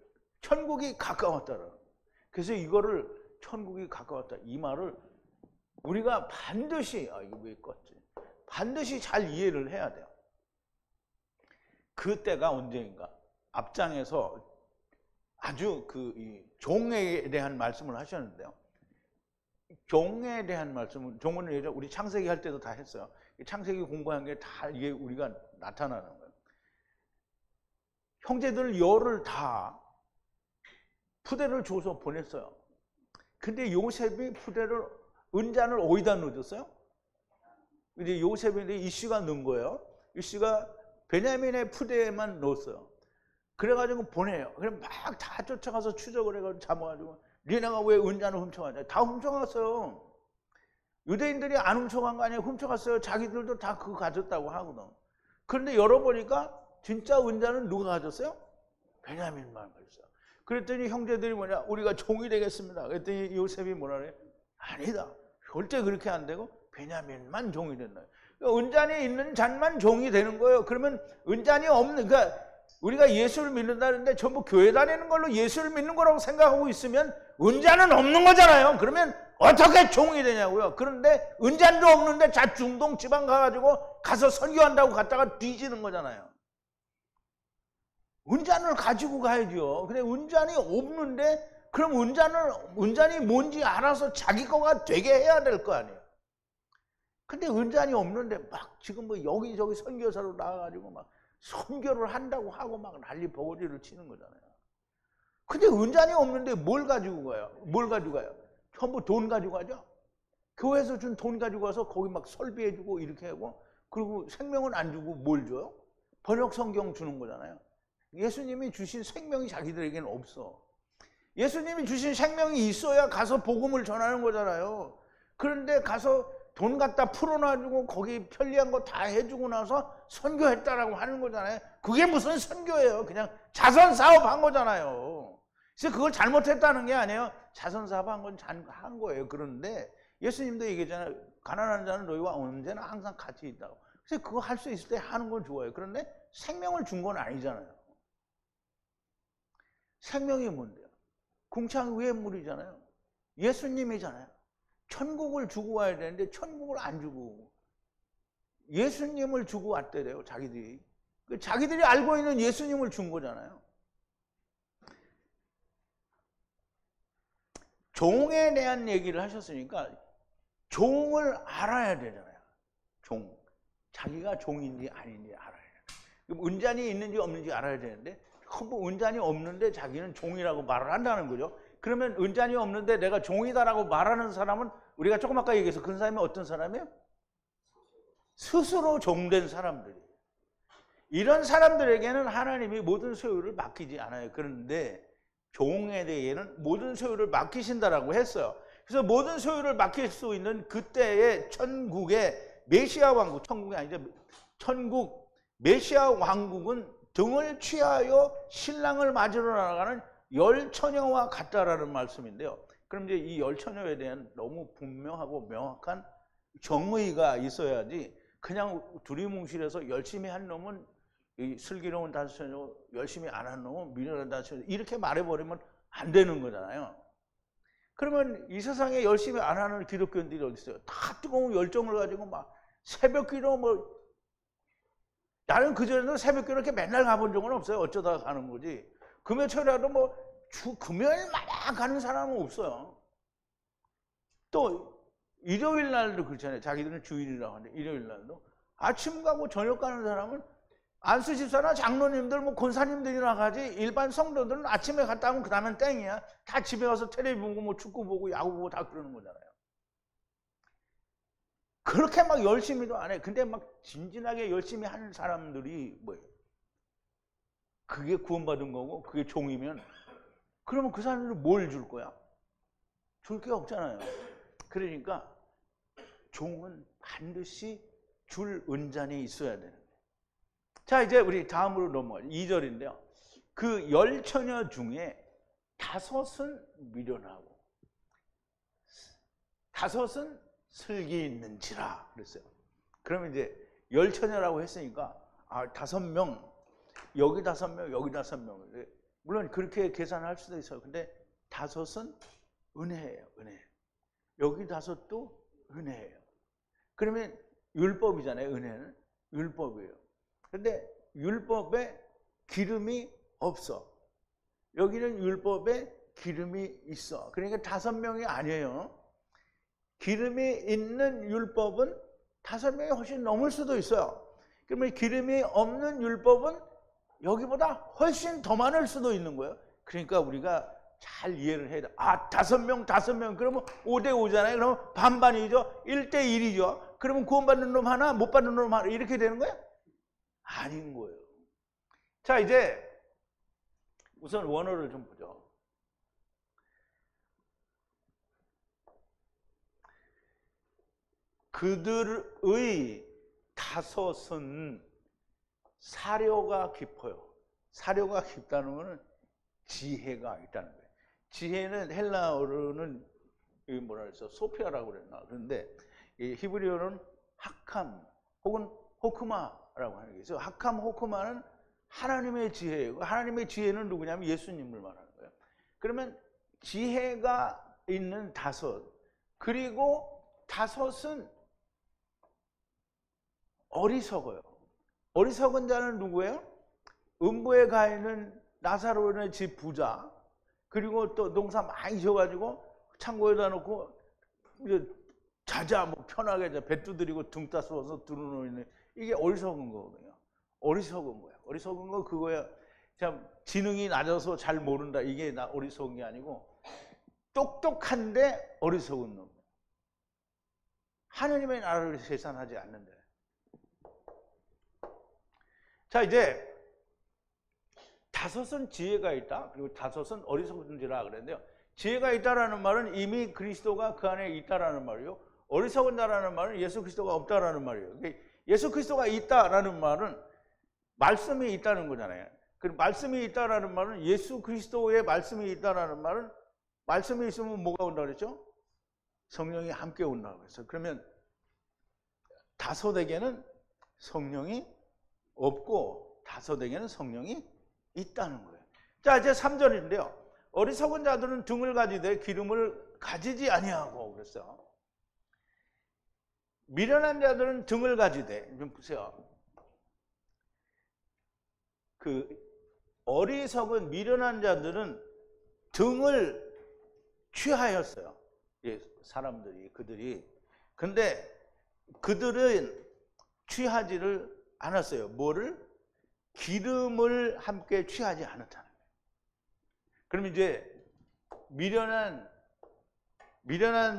천국이 가까웠다라. 그래서 이거를 천국이 가까웠다 이 말을 우리가 반드시 이거 왜 껐지? 반드시 잘 이해를 해야 돼요. 그때가 언제인가? 앞장에서 아주 이 종에 대한 말씀을 하셨는데요. 종에 대한 말씀은 종은 예전 우리 창세기 할 때도 다 했어요. 창세기 공부한 게 다 이게 우리가 나타나는 거예요. 형제들 열을 다 푸대를 줘서 보냈어요. 근데 요셉이 푸대를 은잔을 어디다 넣어줬어요? 이제 요셉인데 이씨가 넣은 거예요. 이씨가 베냐민의 푸대에만 넣었어요. 그래가지고 보내요. 그래 막 다 쫓아가서 추적을 해가지고 잡아가지고 니네가 왜 은잔을 훔쳐갔냐? 다 훔쳐갔어요. 유대인들이 안 훔쳐간 거 아니에요? 훔쳐갔어요. 자기들도 다 그거 가졌다고 하거든. 그런데 열어보니까 진짜 은잔은 누가 가졌어요? 베냐민만 가졌어요. 그랬더니 형제들이 뭐냐? 우리가 종이 되겠습니다. 그랬더니 요셉이 뭐라 그래? 아니다. 절대 그렇게 안 되고 베냐민만 종이 된다. 은잔이 있는 잔만 종이 되는 거예요. 그러면 은잔이 없는, 그러니까 우리가 예수를 믿는다는데 전부 교회 다니는 걸로 예수를 믿는 거라고 생각하고 있으면 은잔은 없는 거잖아요. 그러면 어떻게 종이 되냐고요. 그런데 은잔도 없는데 중동 지방 가가지고 가서 설교한다고 갔다가 뒤지는 거잖아요. 은잔을 가지고 가야죠. 근데 은잔이 없는데 그럼 은잔이 뭔지 알아서 자기 거가 되게 해야 될 거 아니에요. 근데 은잔이 없는데 막 지금 뭐 여기저기 선교사로 나와가지고 막 선교를 한다고 하고 막 난리 버거지를 치는 거잖아요. 근데 은잔이 없는데 뭘 가지고 가요? 뭘 가지고 가요? 전부 돈 가지고 가죠? 교회에서 준 돈 가지고 가서 거기 막 설비해주고 이렇게 하고 그리고 생명은 안 주고 뭘 줘요? 번역 성경 주는 거잖아요. 예수님이 주신 생명이 자기들에게는 없어. 예수님이 주신 생명이 있어야 가서 복음을 전하는 거잖아요. 그런데 가서 돈 갖다 풀어놔주고 거기 편리한 거 다 해주고 나서 선교했다라고 하는 거잖아요. 그게 무슨 선교예요? 그냥 자선 사업 한 거잖아요. 그래서 그걸 잘못했다는 게 아니에요. 자선 사업 한 건 한 거예요. 그런데 예수님도 얘기했잖아요. 가난한 자는 너희와 언제나 항상 같이 있다고. 그래서 그거 할 수 있을 때 하는 건 좋아요. 그런데 생명을 준 건 아니잖아요. 생명이 뭔데요? 궁창 위의 물이잖아요. 예수님이잖아요. 천국을 주고 와야 되는데 천국을 안 주고 예수님을 주고 왔대래요. 자기들이. 자기들이 알고 있는 예수님을 준 거잖아요. 종에 대한 얘기를 하셨으니까 종을 알아야 되잖아요. 종. 자기가 종인지 아닌지 알아야 돼요. 그럼 은잔이 있는지 없는지 알아야 되는데 은잔이 없는데 자기는 종이라고 말을 한다는 거죠. 그러면 은잔이 없는데 내가 종이다라고 말하는 사람은 우리가 조금 아까 얘기해서 그 사람이 어떤 사람이에요? 스스로 종된 사람들이에요. 이런 사람들에게는 하나님이 모든 소유를 맡기지 않아요. 그런데 종에 대해는 모든 소유를 맡기신다라고 했어요. 그래서 모든 소유를 맡길 수 있는 그때의 천국의 메시아 왕국, 천국이 아니죠. 천국 메시아 왕국은 등을 취하여 신랑을 맞으러 나가는 열처녀와 같다라는 말씀인데요. 그럼 이제 이 열처녀에 대한 너무 분명하고 명확한 정의가 있어야지 그냥 두리뭉실해서 열심히 한 놈은 이 슬기로운 다섯 처녀, 열심히 안 한 놈은 미련한 다섯 처녀 이렇게 말해버리면 안 되는 거잖아요. 그러면 이 세상에 열심히 안 하는 기독교인들이 어디 있어요? 다 뜨거운 열정을 가지고 막 새벽기도 뭐 나는 그전에는 새벽기도 이렇게 맨날 가본 적은 없어요. 어쩌다가 가는 거지. 금요철이라도 뭐 금요일마다 가는 사람은 없어요. 또 일요일 날도 그렇잖아요. 자기들은 주일이라고 하는데 일요일 날도 아침 가고 저녁 가는 사람은 안수 집사나 장로님들 뭐 권사님들이나 가지 일반 성도들은 아침에 갔다 오면 그 다음엔 땡이야. 다 집에 가서 텔레비 보고 뭐 축구 보고 야구 보고 다 그러는 거잖아요. 그렇게 막 열심히도 안 해. 근데 막 진진하게 열심히 하는 사람들이 뭐예요? 그게 구원받은 거고 그게 종이면 그러면 그 사람들은 뭘 줄 거야? 줄 게 없잖아요. 그러니까 종은 반드시 줄 은잔이 있어야 되는 거예요. 자, 이제 우리 다음으로 넘어가요. 2절인데요. 그 열처녀 중에 5은 미련하고 5은 슬기 있는지라 그랬어요. 그러면 이제 열처녀라고 했으니까 5명 여기 5명 여기 5명 물론 그렇게 계산할 수도 있어요. 근데 5은 은혜예요. 은혜. 여기 5도 은혜예요. 그러면 율법이잖아요. 은혜는 율법이에요. 근데 율법에 기름이 없어. 여기는 율법에 기름이 있어. 그러니까 5명이 아니에요. 기름이 있는 율법은 5명이 훨씬 넘을 수도 있어요. 그러면 기름이 없는 율법은 여기보다 훨씬 더 많을 수도 있는 거예요. 그러니까 우리가 잘 이해를 해야 돼. 5명. 그러면 5대5잖아요. 그러면 반반이죠. 1대1이죠. 그러면 구원받는 놈 하나, 못 받는 놈 하나 이렇게 되는 거예요? 아닌 거예요. 자, 이제 우선 원어를 좀 보죠. 그들의 5은 사려가 깊어요. 사려가 깊다는 것은 지혜가 있다는 거예요. 지혜는 헬라어로는 뭐라 그랬어? 소피아라고 그랬나? 그런데 히브리어는 하캄 혹은 호크마라고 하는 게 있어요. 하캄, 호크마는 하나님의 지혜예요. 하나님의 지혜는 누구냐면 예수님을 말하는 거예요. 그러면 지혜가 있는 5, 그리고 5은 어리석어요. 어리석은 자는 누구예요? 음부에 가 있는 나사로의 집 부자, 그리고 또 농사 많이 지어가지고 창고에다 놓고 이제 자자 뭐 편하게 배 두드리고 등 따스워서 들어놓는 이게 어리석은 거거든요. 어리석은 거야. 어리석은 거 그거야. 참 지능이 낮아서 잘 모른다. 이게 나 어리석은 게 아니고 똑똑한데 어리석은 놈. 하느님의 나라를 계산하지 않는데. 자, 이제 5은 지혜가 있다. 그리고 5은 어리석은지라 그랬는데요. 지혜가 있다라는 말은 이미 그리스도가 그 안에 있다라는 말이요. 어리석은 자라는 말은 예수 그리스도가 없다라는 말이에요. 예수 그리스도가 있다라는 말은 말씀이 있다는 거잖아요. 그 말씀이 있다라는 말은 예수 그리스도의 말씀이 있다라는 말은 말씀이 있으면 뭐가 온다 그랬죠? 성령이 함께 온다고 그랬어요. 그러면 5에게는 성령이 없고 5에게는 성령이 있다는 거예요. 자, 이제 3절인데요. 어리석은 자들은 등을 가지되 기름을 가지지 아니하고 그랬어요. 미련한 자들은 등을 가지되, 좀 보세요. 그 어리석은 미련한 자들은 등을 취하였어요. 사람들이, 그들이. 근데 그들은 취하지를 않았어요. 뭐를? 기름을 함께 취하지 않았다는 거예요. 그럼 이제 미련한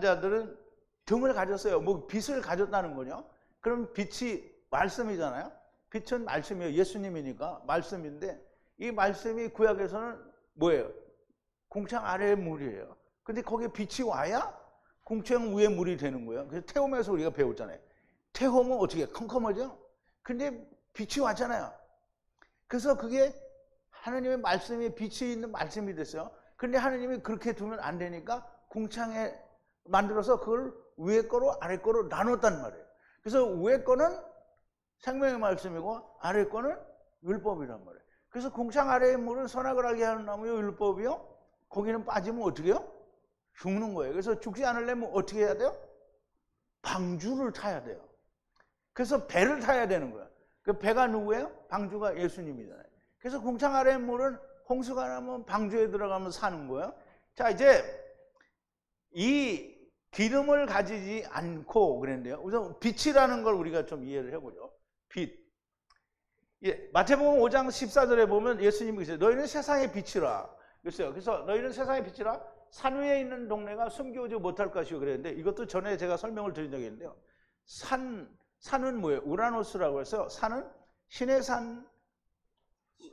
자들은 등을 가졌어요. 뭐 빛을 가졌다는 거냐? 그럼 빛이 말씀이잖아요. 빛은 말씀이에요. 예수님이니까 말씀인데 이 말씀이 구약에서는 뭐예요? 궁창 아래의 물이에요. 근데 거기에 빛이 와야 궁창 위에 물이 되는 거예요. 그래서 태움에서 우리가 배웠잖아요. 태움은 어떻게 컴컴하죠? 근데 빛이 왔잖아요. 그래서 그게 하나님의 말씀이 빛이 있는 말씀이 됐어요. 그런데 하나님이 그렇게 두면 안 되니까 궁창에 만들어서 그걸 위에 거로 아래 거로 나눴단 말이에요. 그래서 위에 거는 생명의 말씀이고 아래 거는 율법이란 말이에요. 그래서 궁창 아래의 물은 선악을 알게 하는 나무요 율법이요. 거기는 빠지면 어떻게 해요? 죽는 거예요. 그래서 죽지 않으려면 어떻게 해야 돼요? 방주를 타야 돼요. 그래서 배를 타야 되는 거예요. 그 배가 누구예요? 방주가 예수님이잖아요. 그래서 궁창 아래의 물은 홍수가 나면 방주에 들어가면 사는 거예요. 자, 이제 이 기름을 가지지 않고 그랬는데요. 우선 빛이라는 걸 우리가 좀 이해를 해보죠. 빛. 예, 마태복음 5장 14절에 보면 예수님이 그랬어요. 너희는 세상의 빛이라. 그랬어요. 그래서 너희는 세상의 빛이라 산 위에 있는 동네가 숨겨오지 못할 것이요 그랬는데 이것도 전에 제가 설명을 드린 적이 있는데요. 산은 뭐예요? 우라노스라고 해서 산은 신의 산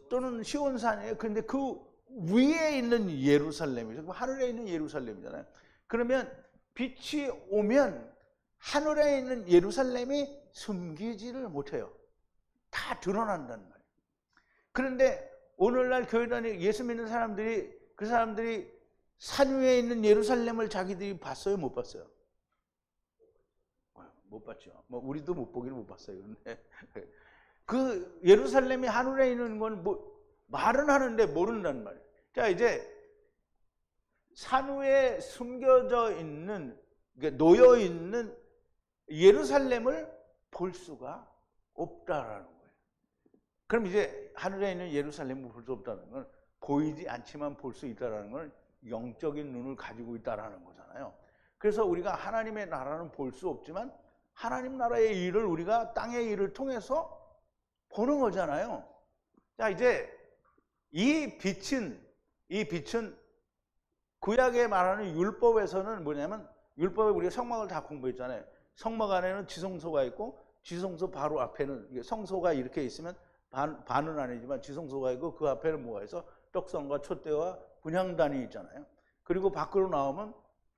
또는 시온산이에요. 그런데 그 위에 있는 예루살렘이죠. 하늘에 있는 예루살렘이잖아요. 그러면 빛이 오면 하늘에 있는 예루살렘이 숨기지를 못해요. 다 드러난단 말이에요. 그런데 오늘날 교회 다니는 예수 믿는 사람들이 그 사람들이 산 위에 있는 예루살렘을 자기들이 봤어요? 못 봤어요? 못 봤죠. 뭐 우리도 못 보기는 못 봤어요. 근데 그 예루살렘이 하늘에 있는 건 뭐 말은 하는데 모른단 말이에요. 자, 이제 산 위에 숨겨져 있는, 놓여 있는 예루살렘을 볼 수가 없다라는 거예요. 그럼 이제 하늘에 있는 예루살렘을 볼 수 없다는 건 보이지 않지만 볼 수 있다라는 건 영적인 눈을 가지고 있다라는 거잖아요. 그래서 우리가 하나님의 나라는 볼 수 없지만 하나님 나라의 일을 우리가 땅의 일을 통해서 보는 거잖아요. 자, 이제 이 빛은 구약에 말하는 율법에서는 뭐냐면 율법에 우리가 성막을 다 공부했잖아요. 성막 안에는 지성소가 있고 지성소 바로 앞에는 성소가 이렇게 있으면 반은 아니지만 지성소가 있고 그 앞에는 뭐가 있어? 떡선과 촛대와 분향단이 있잖아요. 그리고 밖으로 나오면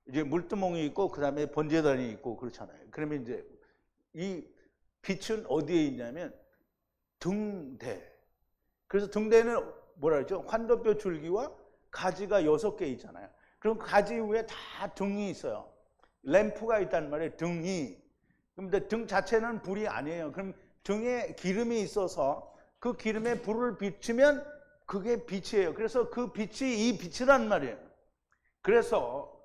이제 물두멍이 있고 그 다음에 번제단이 있고 그렇잖아요. 그러면 이제 이 빛은 어디에 있냐면 등대. 그래서 등대는 뭐라 그러죠? 환도뼈 줄기와 가지가 6개 있잖아요. 그럼 가지 위에 다 등이 있어요. 램프가 있단 말이에요. 등이. 근데 등 자체는 불이 아니에요. 그럼 등에 기름이 있어서 그 기름에 불을 비추면 그게 빛이에요. 그래서 그 빛이 이 빛이란 말이에요. 그래서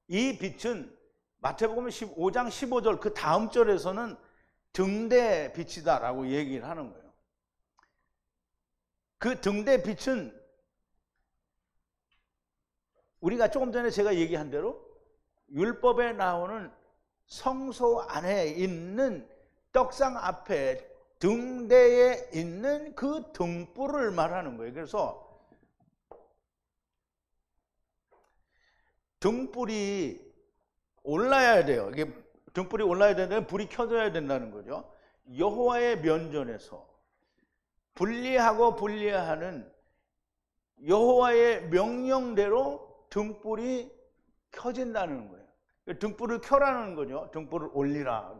이 빛은 마태복음 15장 15절 그 다음 절에서는 등대 빛이다라고 얘기를 하는 거예요. 그 등대 빛은 우리가 조금 전에 제가 얘기한 대로 율법에 나오는 성소 안에 있는 떡상 앞에 등대에 있는 그 등불을 말하는 거예요. 그래서 등불이 올라야 돼요. 이게 등불이 올라야 되는데 불이 켜져야 된다는 거죠. 여호와의 면전에서 분리하고 분리하는 여호와의 명령대로 등불이 켜진다는 거예요. 등불을 켜라는 거죠. 등불을 올리라.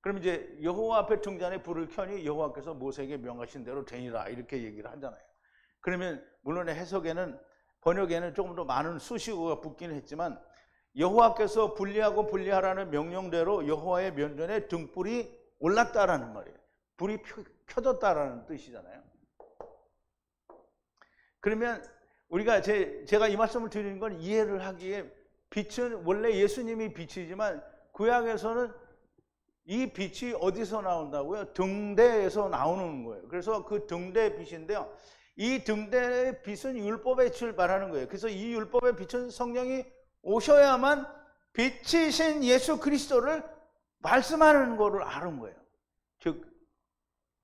그럼 이제 여호와 앞에 등잔에 불을 켜니 여호와께서 모세에게 명하신 대로 되니라 이렇게 얘기를 하잖아요. 그러면 물론 해석에는 번역에는 조금 더 많은 수식어가 붙기는 했지만 여호와께서 분리하고 분리하라는 명령대로 여호와의 면전에 등불이 올랐다라는 말이에요. 불이 켜졌다라는 뜻이잖아요. 그러면 우리가 제가 이 말씀을 드리는 건 이해를 하기에 빛은 원래 예수님이 빛이지만 구약에서는 이 빛이 어디서 나온다고요? 등대에서 나오는 거예요. 그래서 그 등대 빛인데요. 이 등대의 빛은 율법의 빛을 말하는 거예요. 그래서 이 율법의 빛은 성령이 오셔야만 빛이신 예수 그리스도를 말씀하는 거를 아는 거예요. 즉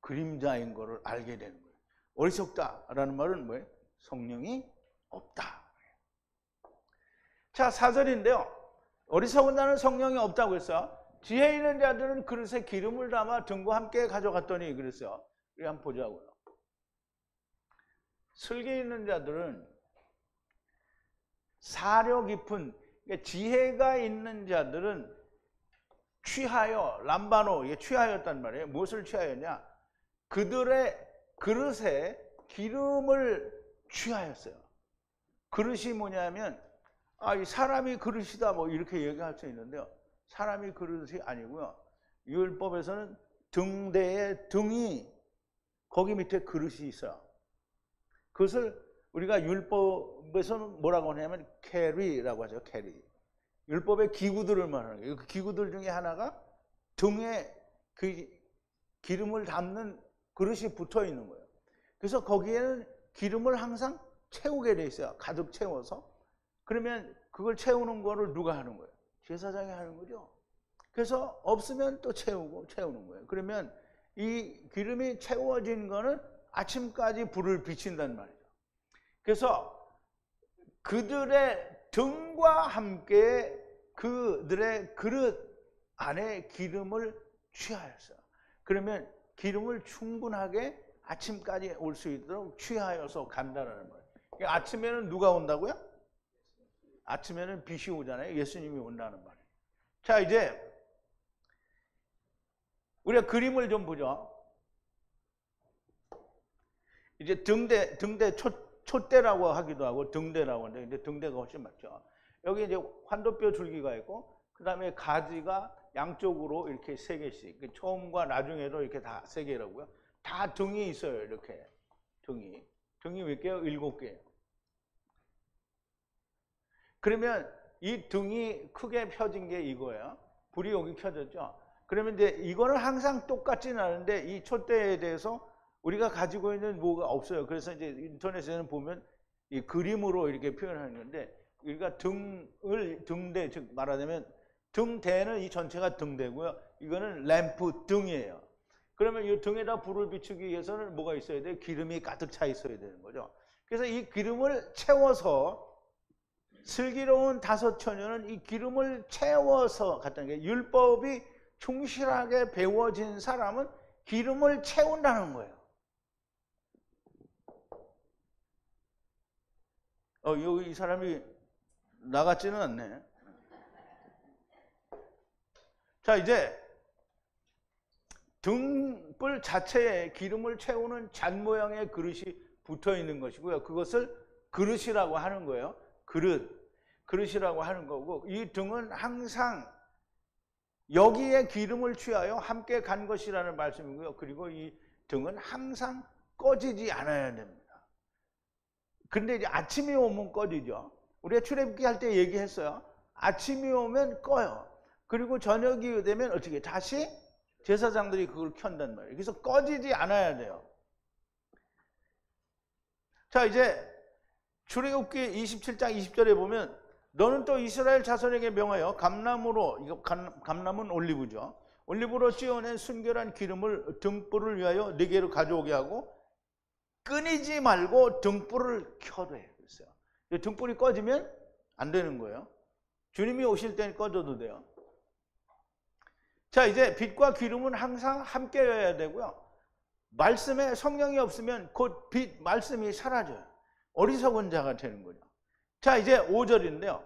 그림자인 거를 알게 되는 거예요. 어리석다라는 말은 뭐예요? 성령이 없다. 자, 4절인데요. 어리석은 자는 성령이 없다고 했어요. 지혜 있는 자들은 그릇에 기름을 담아 등과 함께 가져갔더니 그랬어요. 우리 한번 보자고요. 슬기 있는 자들은 사려 깊은, 그러니까 지혜가 있는 자들은 취하여, 람바노, 이게 취하였단 말이에요. 무엇을 취하였냐? 그들의 그릇에 기름을 취하였어요. 그릇이 뭐냐면 이 사람이 그릇이다 뭐 이렇게 얘기할 수 있는데요. 사람이 그릇이 아니고요. 율법에서는 등대에 등이 거기 밑에 그릇이 있어요. 그것을 우리가 율법에서는 뭐라고 하냐면 캐리라고 하죠. 캐리. 율법의 기구들을 말하는 거예요. 그 기구들 중에 하나가 등에 그 기름을 담는 그릇이 붙어 있는 거예요. 그래서 거기에는 기름을 항상 채우게 돼 있어요. 가득 채워서. 그러면 그걸 채우는 거를 누가 하는 거예요? 제사장이 하는 거죠. 그래서 없으면 또 채우는 거예요. 그러면 이 기름이 채워진 거는 아침까지 불을 비친단 말이죠. 그래서 그들의 등과 함께 그들의 그릇 안에 기름을 취하였어요. 그러면 기름을 충분하게 아침까지 올 수 있도록 취하여서 간다는 거예요. 아침에는 누가 온다고요? 아침에는 빛이 오잖아요. 예수님이 온다는 말이에요. 자, 이제 우리가 그림을 좀 보죠. 이제 등대 촛대라고 하기도 하고 등대라고 하는데 근데 등대가 훨씬 맞죠. 여기 이제 환도뼈 줄기가 있고 그 다음에 가지가 양쪽으로 이렇게 3개씩 처음과 나중에도 이렇게 다 3개라고요. 다 등이 있어요. 이렇게 등이 몇 개요? 7개예요. 그러면 이 등이 크게 펴진 게 이거예요. 불이 여기 켜졌죠. 그러면 이제 이거는 항상 똑같지는 않은데 이 촛대에 대해서 우리가 가지고 있는 뭐가 없어요. 그래서 이제 인터넷에는 보면 이 그림으로 이렇게 표현하는 건데 우리가 등대, 즉 말하자면 등대는 이 전체가 등대고요. 이거는 램프 등이에요. 그러면 이 등에다 불을 비추기 위해서는 뭐가 있어야 돼요? 기름이 가득 차 있어야 되는 거죠. 그래서 이 기름을 채워서 슬기로운 다섯 처녀는 이 기름을 채워서 갔다는 게 율법이 충실하게 배워진 사람은 기름을 채운다는 거예요. 여기 이 사람이 나갔지는 않네. 자, 이제 등불 자체에 기름을 채우는 잔 모양의 그릇이 붙어 있는 것이고요. 그것을 그릇이라고 하는 거예요. 그릇이라고 하는 거고 이 등은 항상 여기에 기름을 취하여 함께 간 것이라는 말씀이고요. 그리고 이 등은 항상 꺼지지 않아야 됩니다. 근데 이제 아침이 오면 꺼지죠. 우리가 출애굽기 할 때 얘기했어요. 아침이 오면 꺼요. 그리고 저녁이 되면 어떻게 다시 제사장들이 그걸 켠단 말이에요. 그래서 꺼지지 않아야 돼요. 자, 이제 출애굽기 27장 20절에 보면 너는 또 이스라엘 자손에게 명하여 감람으로, 이거 감람은 올리브죠. 올리브로 찌어낸 순결한 기름을 등불을 위하여 4개로 가져오게 하고 끊이지 말고 등불을 켜래. 그랬어요. 등불이 꺼지면 안 되는 거예요. 주님이 오실 때는 꺼져도 돼요. 자, 이제 빛과 기름은 항상 함께여야 되고요. 말씀에 성령이 없으면 곧 빛, 말씀이 사라져요. 어리석은 자가 되는 거죠. 자, 이제 5절인데요.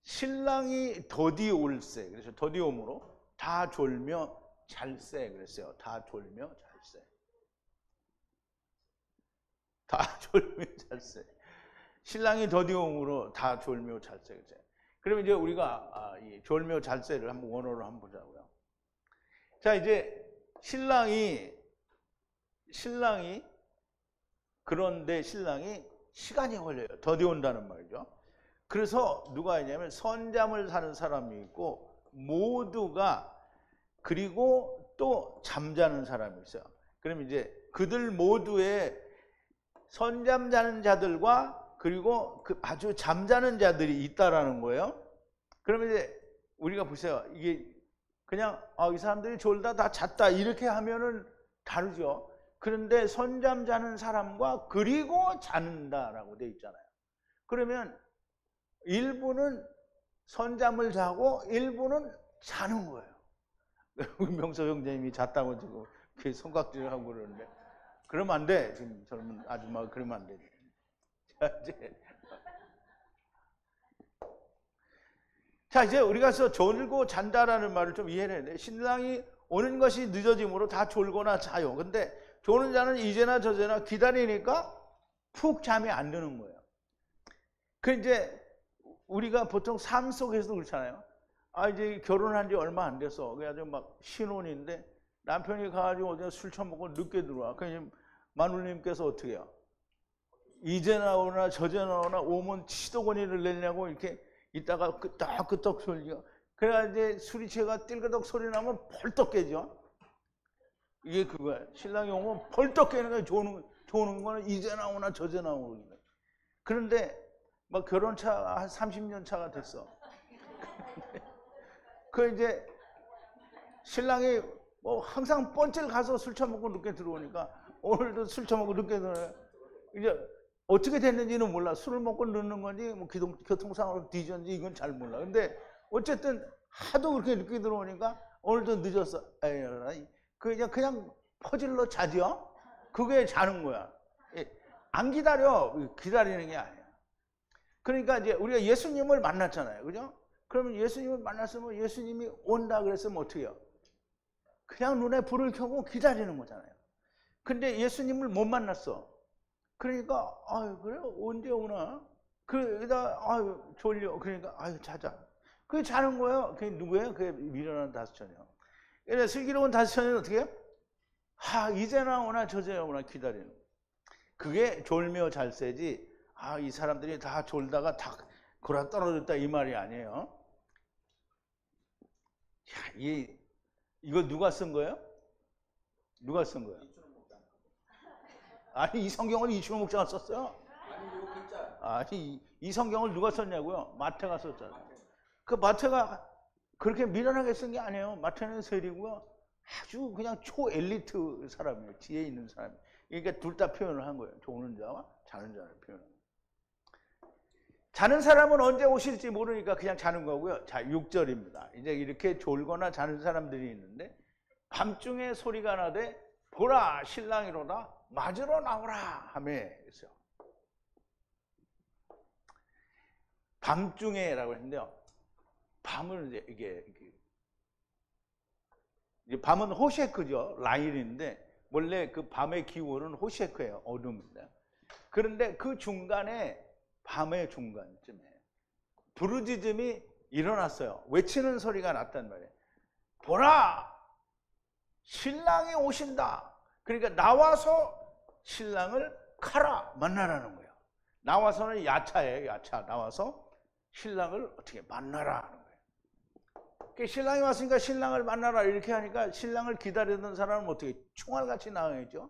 신랑이 더디 올세. 그래서 더디옴으로 다 졸며 잘세 그랬어요. 다 졸며 잘세. 다 졸며 잘세. 신랑이 더디옴으로 다 졸며 잘세 그랬어요. 그러면 이제 우리가 이 졸며 잘세를 한번 원어로 한번 보자고요. 자, 이제 신랑이 그런데 신랑이 시간이 걸려요. 더디 온다는 말이죠. 그래서 누가 있냐면 선잠을 사는 사람이 있고 모두가 그리고 또 잠자는 사람이 있어요. 그럼 이제 그들 모두의 선잠 자는 자들과 그리고 그 아주 잠자는 자들이 있다라는 거예요. 그러면 이제 우리가 보세요. 이게 그냥 이 사람들이 졸다 다 잤다 이렇게 하면은 다르죠. 그런데 선잠 자는 사람과 그리고 자는다라고 돼 있잖아요. 그러면 일부는 선잠을 자고 일부는 자는 거예요. 명서 형제님이 잤다고 지금 손깍지를 하고 그러는데 그러면 안 돼. 지금 젊은 아줌마가 그러면 안 돼. 자, 이제 우리가 졸고 잔다라는 말을 좀 이해를 해야 돼. 신랑이 오는 것이 늦어짐으로 다 졸거나 자요. 근데 조는 자는 이제나 저제나 기다리니까 푹 잠이 안 드는 거예요. 그 이제 우리가 보통 삶 속에서도 그렇잖아요. 이제 결혼한 지 얼마 안 돼서 그래가지고 막 신혼인데 남편이 가가지고 어제 술 처먹고 늦게 들어와. 그냥 마눌님께서 어떻게 해요? 이제 나오나 저제 나오나 오면 치도거니를 내냐고 이렇게 있다가 끄떡끄떡 소리가. 그래야 이제 술이 채가 띨끄덕 소리 나면 벌떡 깨죠. 이게 그거야. 신랑이 오면 벌떡 깨는 거야. 조는 거는 이제 나오나 저제 나오는 거야. 그런데 막 결혼차 한 30년 차가 됐어. 그 이제 신랑이 뭐 항상 뻔질 가서 술 처먹고 늦게 들어오니까 오늘도 술 처먹고 늦게 들어오니까 이제 어떻게 됐는지는 몰라. 술을 먹고 늦는 건지 뭐 교통상으로 뒤졌는지 이건 잘 몰라. 근데 어쨌든 하도 그렇게 늦게 들어오니까 오늘도 늦었어. 에이, 그냥 퍼질러 자죠. 그게 자는 거야. 안 기다려. 기다리는 게 아니야. 그러니까 이제 우리가 예수님을 만났잖아요. 그죠? 그러면 예수님을 만났으면 예수님이 온다 그랬으면 어떻게 해요? 그냥 눈에 불을 켜고 기다리는 거잖아요. 근데 예수님을 못 만났어. 그러니까 그래 언제 오나? 그러다 졸려. 그러니까 자자. 그게 자는 거예요. 그게 누구예요? 그게 미련한 다스처녀. 그래서 슬기로운 다스처녀는 어떻게 해요? 이제나 오나 저제나 오나 기다리는 거예요. 그게 졸며 잘 새지. 이 사람들이 다 졸다가 다 골아 떨어졌다 이 말이 아니에요. 이거 누가 쓴 거예요? 누가 쓴 거예요? 아니 이 성경을 이춘호 목사가 썼어요? 아니 이 성경을 누가 썼냐고요? 마태가 썼잖아요. 그 마태가 그렇게 미련하게 쓴 게 아니에요. 마태는 세리고요. 아주 그냥 초엘리트 사람이에요. 지혜 있는 사람이에요. 그러니까 둘 다 표현을 한 거예요. 조는 자와 자는 자를 표현한 거예요. 자는 사람은 언제 오실지 모르니까 그냥 자는 거고요. 자, 6절입니다. 이제 이렇게 졸거나 자는 사람들이 있는데 밤중에 소리가 나되 보라 신랑이로다 맞으러 나오라 하며 있어요. 밤중에라고 했는데요. 밤은 이제 밤은 호셰크죠. 라일인데 원래 그 밤의 기원은 호셰크예요. 어둠입니다. 그런데 그 중간에 밤의 중간쯤에 부르짖음이 일어났어요. 외치는 소리가 났단 말이에요. 보라! 신랑이 오신다. 그러니까 나와서 신랑을 가라 만나라는 거예요. 나와서는 야차예요. 야차. 나와서 신랑을 어떻게 만나라 하는 거예요. 그러니까 신랑이 왔으니까 신랑을 만나라 이렇게 하니까 신랑을 기다리던 사람은 어떻게 총알같이 나가겠죠.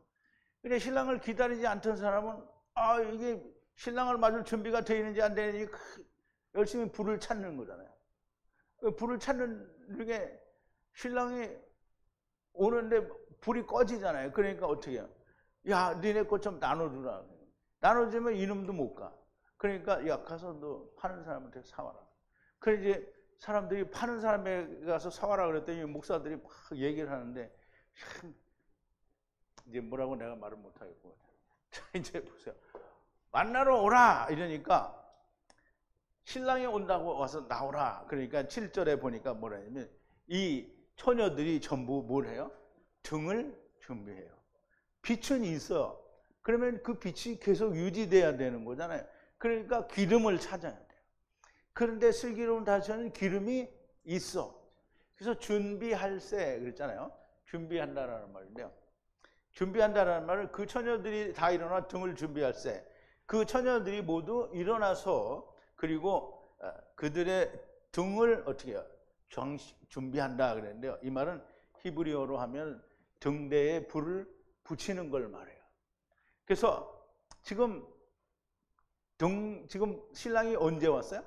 근데 신랑을 기다리지 않던 사람은 이게 신랑을 맞을 준비가 되어 있는지 안 되는지 열심히 불을 찾는 거잖아요. 불을 찾는 게 신랑이 오는데 불이 꺼지잖아요. 그러니까 어떻게 해요? 야, 니네 것 좀 나눠주라. 나눠주면 이놈도 못 가. 그러니까 야, 가서 너 파는 사람한테 사와라. 그래 이제 사람들이 파는 사람에 가서 사와라 그랬더니 목사들이 막 얘기를 하는데 참 이제 뭐라고 내가 말을 못 하겠고. 자, 이제 보세요. 만나러 오라 이러니까 신랑이 온다고 와서 나오라. 그러니까 7절에 보니까 뭐라 하냐면 이 처녀들이 전부 뭘 해요? 등을 준비해요. 빛은 있어. 그러면 그 빛이 계속 유지돼야 되는 거잖아요. 그러니까 기름을 찾아야 돼요. 그런데 슬기로운 다스처녀는 기름이 있어. 그래서 준비할세 그랬잖아요. 준비한다라는 말인데요. 준비한다라는 말은 그 처녀들이 다 일어나 등을 준비할세. 그 처녀들이 모두 일어나서 그리고 그들의 등을 어떻게 해요? 준비한다 그랬는데요. 이 말은 히브리어로 하면 등대에 불을 붙이는 걸 말해요. 그래서 지금 신랑이 언제 왔어요?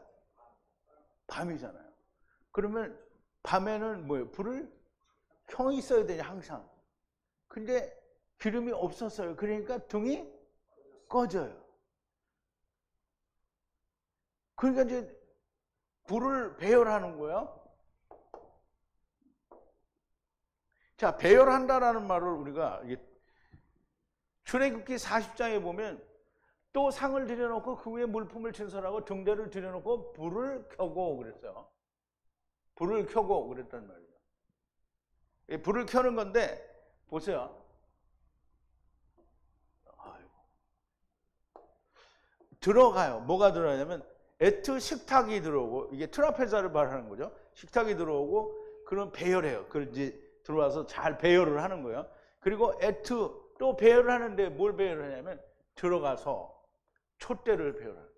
밤이잖아요. 그러면 밤에는 뭐예요? 불을 켜 있어야 되냐 항상. 근데 기름이 없었어요. 그러니까 등이 꺼져요. 그러니까 이제 불을 배열하는 거예요. 자, 배열한다라는 말을 우리가 출애굽기 40장에 보면 또 상을 들여놓고 그 위에 물품을 진설하고 등대를 들여놓고 불을 켜고 그랬어요. 불을 켜고 그랬단 말이에요. 불을 켜는 건데 보세요. 들어가요. 뭐가 들어가냐면 에트 식탁이 들어오고, 이게 트라페자를 말하는 거죠. 식탁이 들어오고 그럼 배열해요. 그걸 이제 들어와서 잘 배열을 하는 거예요. 그리고 에트 또 배열을 하는데 뭘 배열을 하냐면 들어가서 촛대를 배열하는 거예요.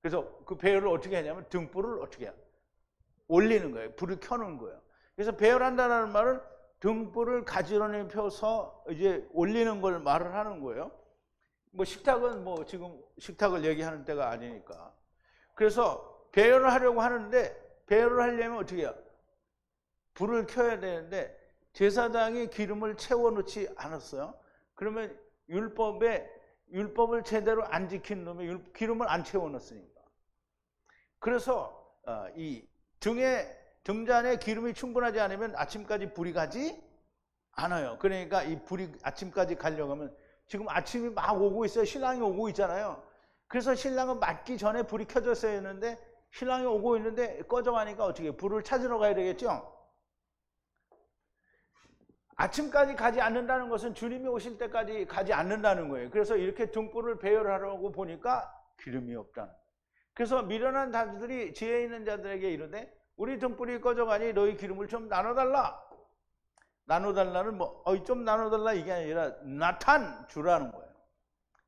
그래서 그 배열을 어떻게 하냐면 등불을 어떻게 해요? 올리는 거예요. 불을 켜는 거예요. 그래서 배열한다는 말은 등불을 가지런히 펴서 이제 올리는 걸 말을 하는 거예요. 뭐 식탁은 뭐 지금 식탁을 얘기하는 때가 아니니까. 그래서 배열을 하려고 하는데 배열을 하려면 어떻게 해요? 불을 켜야 되는데 제사장이 기름을 채워놓지 않았어요. 그러면 율법을 제대로 안 지킨 놈이 기름을 안 채워놨으니까. 그래서 이 등잔에 기름이 충분하지 않으면 아침까지 불이 가지 않아요. 그러니까 이 불이 아침까지 가려고 하면 지금 아침이 막 오고 있어요. 신랑이 오고 있잖아요. 그래서 신랑은 맞기 전에 불이 켜졌어야 했는데 신랑이 오고 있는데 꺼져가니까 어떻게 해요? 불을 찾으러 가야 되겠죠? 아침까지 가지 않는다는 것은 주님이 오실 때까지 가지 않는다는 거예요. 그래서 이렇게 등불을 배열하려고 보니까 기름이 없다는 거예요. 그래서 미련한 자들이 지혜 있는 자들에게 이르되 우리 등불이 꺼져가니 너희 기름을 좀 나눠달라. 나눠달라는 좀 나눠달라 이게 아니라 나탄 주라는 거예요.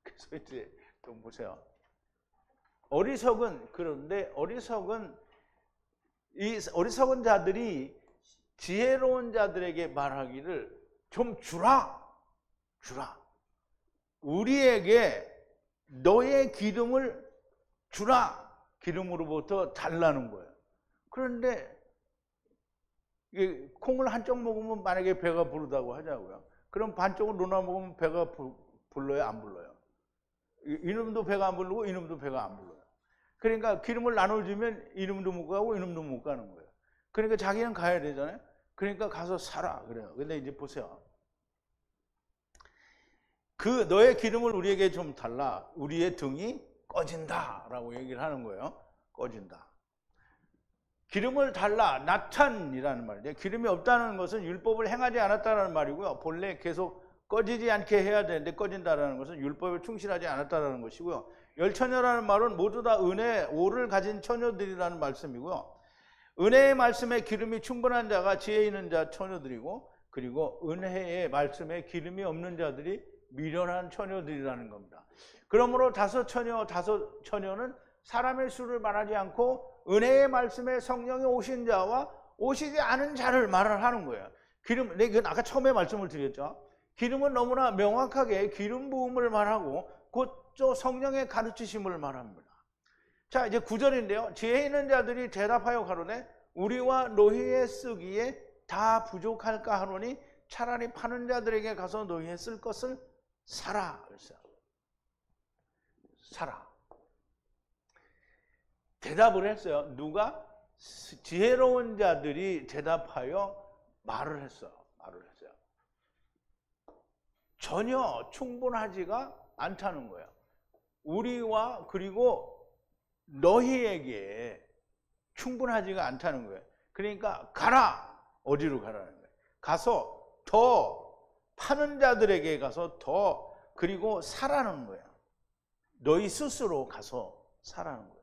그래서 이제 좀 보세요. 그런데 어리석은 자들이 지혜로운 자들에게 말하기를 좀 주라. 우리에게 너의 기름을 주라. 기름으로부터 달라는 거예요. 그런데 이게 콩을 한쪽 먹으면 만약에 배가 부르다고 하자고요. 그럼 반쪽을 나눠 먹으면 배가 불러요? 안 불러요? 이놈도 배가 안 부르고 이놈도 배가 안 불러요. 그러니까 기름을 나눠주면 이놈도 못 가고 이놈도 못 가는 거예요. 그러니까 자기는 가야 되잖아요. 그러니까 가서 살아 그래요. 근데 이제 보세요. 그 너의 기름을 우리에게 좀 달라. 우리의 등이 꺼진다라고 얘기를 하는 거예요. 꺼진다. 기름을 달라. 나탄이라는 말이에요. 기름이 없다는 것은 율법을 행하지 않았다는 말이고요. 본래 계속 꺼지지 않게 해야 되는데 꺼진다라는 것은 율법에 충실하지 않았다는 것이고요. 열처녀라는 말은 모두 다 은혜, 오를 가진 처녀들이라는 말씀이고요. 은혜의 말씀에 기름이 충분한 자가 지혜 있는 자 처녀들이고, 그리고 은혜의 말씀에 기름이 없는 자들이 미련한 처녀들이라는 겁니다. 그러므로 다섯 처녀는 사람의 수를 말하지 않고 은혜의 말씀에 성령이 오신 자와 오시지 않은 자를 말을 하는 거예요. 이건 아까 처음에 말씀을 드렸죠. 기름은 너무나 명확하게 기름 부음을 말하고 곧 성령의 가르치심을 말합니다. 자, 이제 9절인데요. 지혜 있는 자들이 대답하여 가로되 우리와 너희의 쓰기에 다 부족할까 하노니 차라리 파는 자들에게 가서 너희의 쓸 것을 사라. 그랬어요. 사라. 대답을 했어요. 누가? 지혜로운 자들이 대답하여 말을 했어요. 전혀 충분하지가 않다는 거예요. 우리와 그리고 너희에게 충분하지가 않다는 거예요. 그러니까 가라. 어디로 가라는 거예요? 가서 더 파는 자들에게 가서 더 그리고 사라는 거예요. 너희 스스로 가서 사라는 거예요.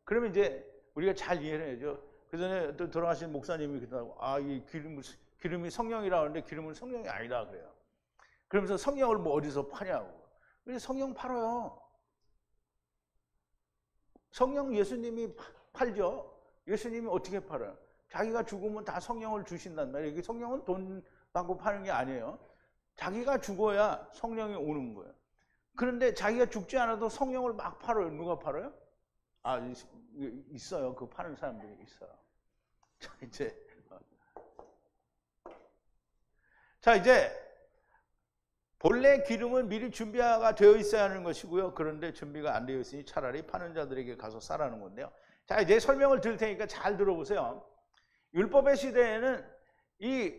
그러면 이제 우리가 잘 이해를 해야죠. 그 전에 또 돌아가신 목사님이 그러더라고. 이 기름이 성령이라고 하는데 기름은 성령이 아니다 그래요. 그러면서 성령을 뭐 어디서 파냐고. 그래서 성령 팔아요. 성령 예수님이 팔죠. 예수님이 어떻게 팔아요? 자기가 죽으면 다 성령을 주신단 말이에요. 이게 성령은 돈 받고 파는 게 아니에요. 자기가 죽어야 성령이 오는 거예요. 그런데 자기가 죽지 않아도 성령을 막 팔아요. 누가 팔아요? 있어요. 그 파는 사람들이 있어요. 자, 이제 본래 기름은 미리 준비가 되어 있어야 하는 것이고요. 그런데 준비가 안 되어 있으니 차라리 파는 자들에게 가서 사라는 건데요. 자, 이제 설명을 드릴 테니까 잘 들어보세요. 율법의 시대에는 이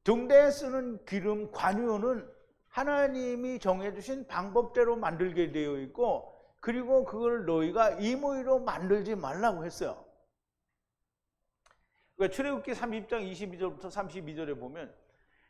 등대에 쓰는 기름, 관유는 하나님이 정해주신 방법대로 만들게 되어 있고, 그리고 그걸 너희가 임의로 만들지 말라고 했어요. 그러니까 출애굽기 30장 22절부터 32절에 보면,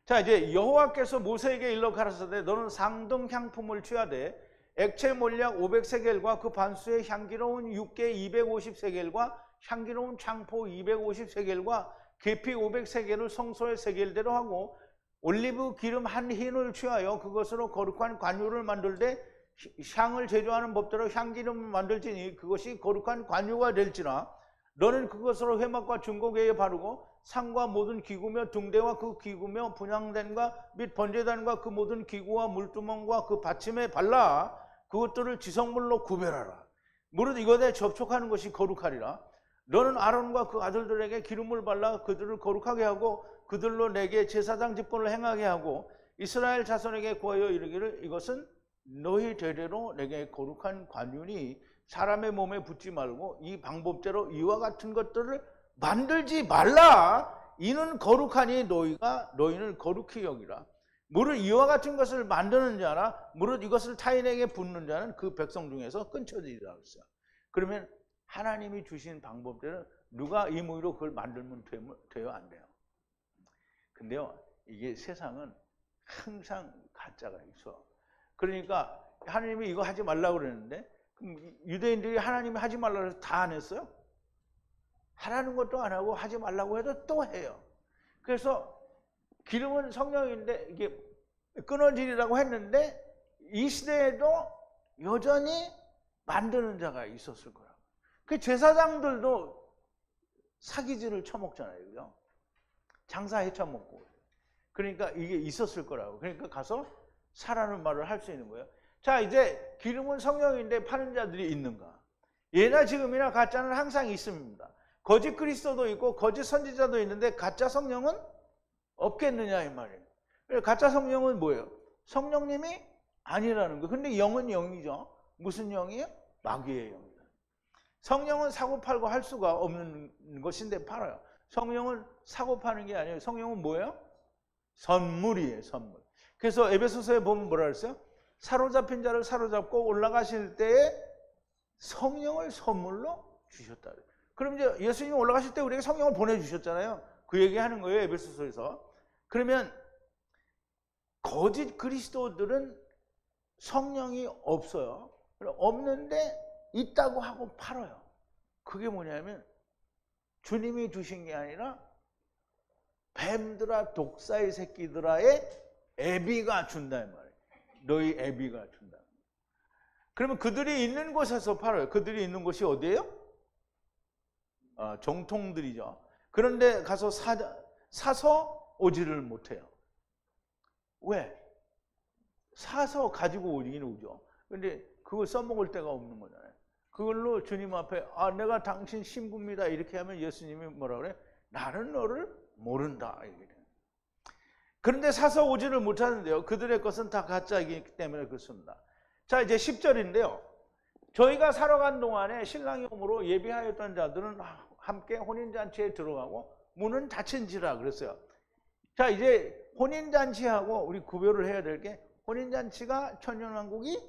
자, 이제 여호와께서 모세에게 일러 가라사대 너는 상등 향품을 취하되 액체 몰약 500세겔과 그 반수의 향기로운 육개 250세겔과 향기로운 창포 250세겔과 계피 500세겔을 성소의 세겔대로 하고 올리브 기름 한 흰을 취하여 그것으로 거룩한 관유를 만들되 향을 제조하는 법대로 향기름을 만들지니 그것이 거룩한 관유가 될지라. 너는 그것으로 회막과 중고개에 바르고 상과 모든 기구며 등대와 그 기구며 분향단과 및 번제단과 그 모든 기구와 물두멍과 그 받침에 발라 그것들을 지성물로 구별하라. 무릇 이것에 접촉하는 것이 거룩하리라. 너는 아론과 그 아들들에게 기름을 발라 그들을 거룩하게 하고 그들로 내게 제사장 직분을 행하게 하고 이스라엘 자손에게 구하여 이르기를 이것은 너희 대대로 내게 거룩한 관윤이 사람의 몸에 붙지 말고 이 방법대로 이와 같은 것들을 만들지 말라. 이는 거룩하니 너희는 거룩히 여기라. 무릇 이와 같은 것을 만드는 자나 무릇 이것을 타인에게 붓는 자는 그 백성 중에서 끊쳐지리라 했어요. 그러면 하나님이 주신 방법대로 누가 임의로 그걸 만들면 돼요? 안 돼요? 근데요, 이게 세상은 항상 가짜가 있어. 그러니까 하나님이 이거 하지 말라고 그러는데 그럼 유대인들이 하나님이 하지 말라고 해서 다 안 했어요? 하라는 것도 안 하고 하지 말라고 해도 또 해요. 그래서 기름은 성령인데 이게 끊어지리라고 했는데 이 시대에도 여전히 만드는 자가 있었을 거라고. 그 제사장들도 사기질을 처먹잖아요. 그죠? 장사 해쳐먹고. 그러니까 이게 있었을 거라고. 그러니까 가서 사라는 말을 할 수 있는 거예요. 자, 이제 기름은 성령인데 파는 자들이 있는가? 예나 지금이나 가짜는 항상 있습니다. 거짓 그리스도도 있고 거짓 선지자도 있는데 가짜 성령은 없겠느냐 이 말이에요. 가짜 성령은 뭐예요? 성령님이 아니라는 거예요. 근데 영은 영이죠. 무슨 영이에요? 마귀의 영이에요. 성령은 사고 팔고 할 수가 없는 것인데 팔아요. 성령은 사고 파는 게 아니에요. 성령은 뭐예요? 선물이에요. 선물. 그래서 에베소서에 보면 뭐라 그랬어요? 사로잡힌 자를 사로잡고 올라가실 때에 성령을 선물로 주셨다. 그럼 이제 예수님이 올라가실 때 우리에게 성령을 보내주셨잖아요. 그 얘기하는 거예요. 에베소서에서. 그러면 거짓 그리스도들은 성령이 없어요. 없는데 있다고 하고 팔아요. 그게 뭐냐면 주님이 주신 게 아니라 뱀들아 독사의 새끼들아의 애비가 준다 이 말이에요. 너희 애비가 준다. 그러면 그들이 있는 곳에서 팔아요. 그들이 있는 곳이 어디예요? 정통들이죠. 그런데 가서 사서 오지를 못해요. 왜? 사서 가지고 오긴 오죠. 근데 그걸 써먹을 데가 없는 거잖아요. 그걸로 주님 앞에 내가 당신 신부입니다 이렇게 하면 예수님이 뭐라 그래? 나는 너를 모른다 이렇게 돼요. 그런데 사서 오지를 못하는데요. 그들의 것은 다 가짜이기 때문에 그렇습니다. 자, 이제 10절인데요. 저희가 살아간 동안에 신랑이 오므로 예비하였던 자들은 함께 혼인잔치에 들어가고 문은 닫힌지라 그랬어요. 자, 이제 혼인잔치하고 우리 구별을 해야 될 게 혼인잔치가 천년왕국이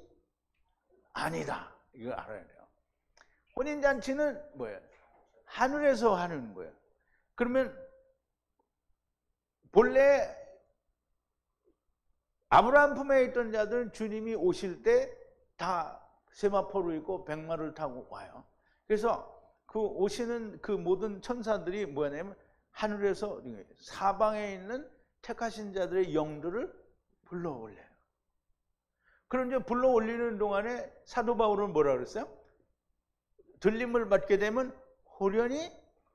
아니다. 이걸 알아야 돼요. 혼인잔치는 뭐예요? 하늘에서 하는 거예요. 그러면 본래 아브라함 품에 있던 자들은 주님이 오실 때 다 세마포로 있고 백마를 타고 와요. 그래서 그 오시는 그 모든 천사들이 뭐냐면 하늘에서 사방에 있는 택하신 자들의 영들을 불러 올려요. 그럼 이제 불러 올리는 동안에 사도 바울은 뭐라 그랬어요? 들림을 받게 되면 호련히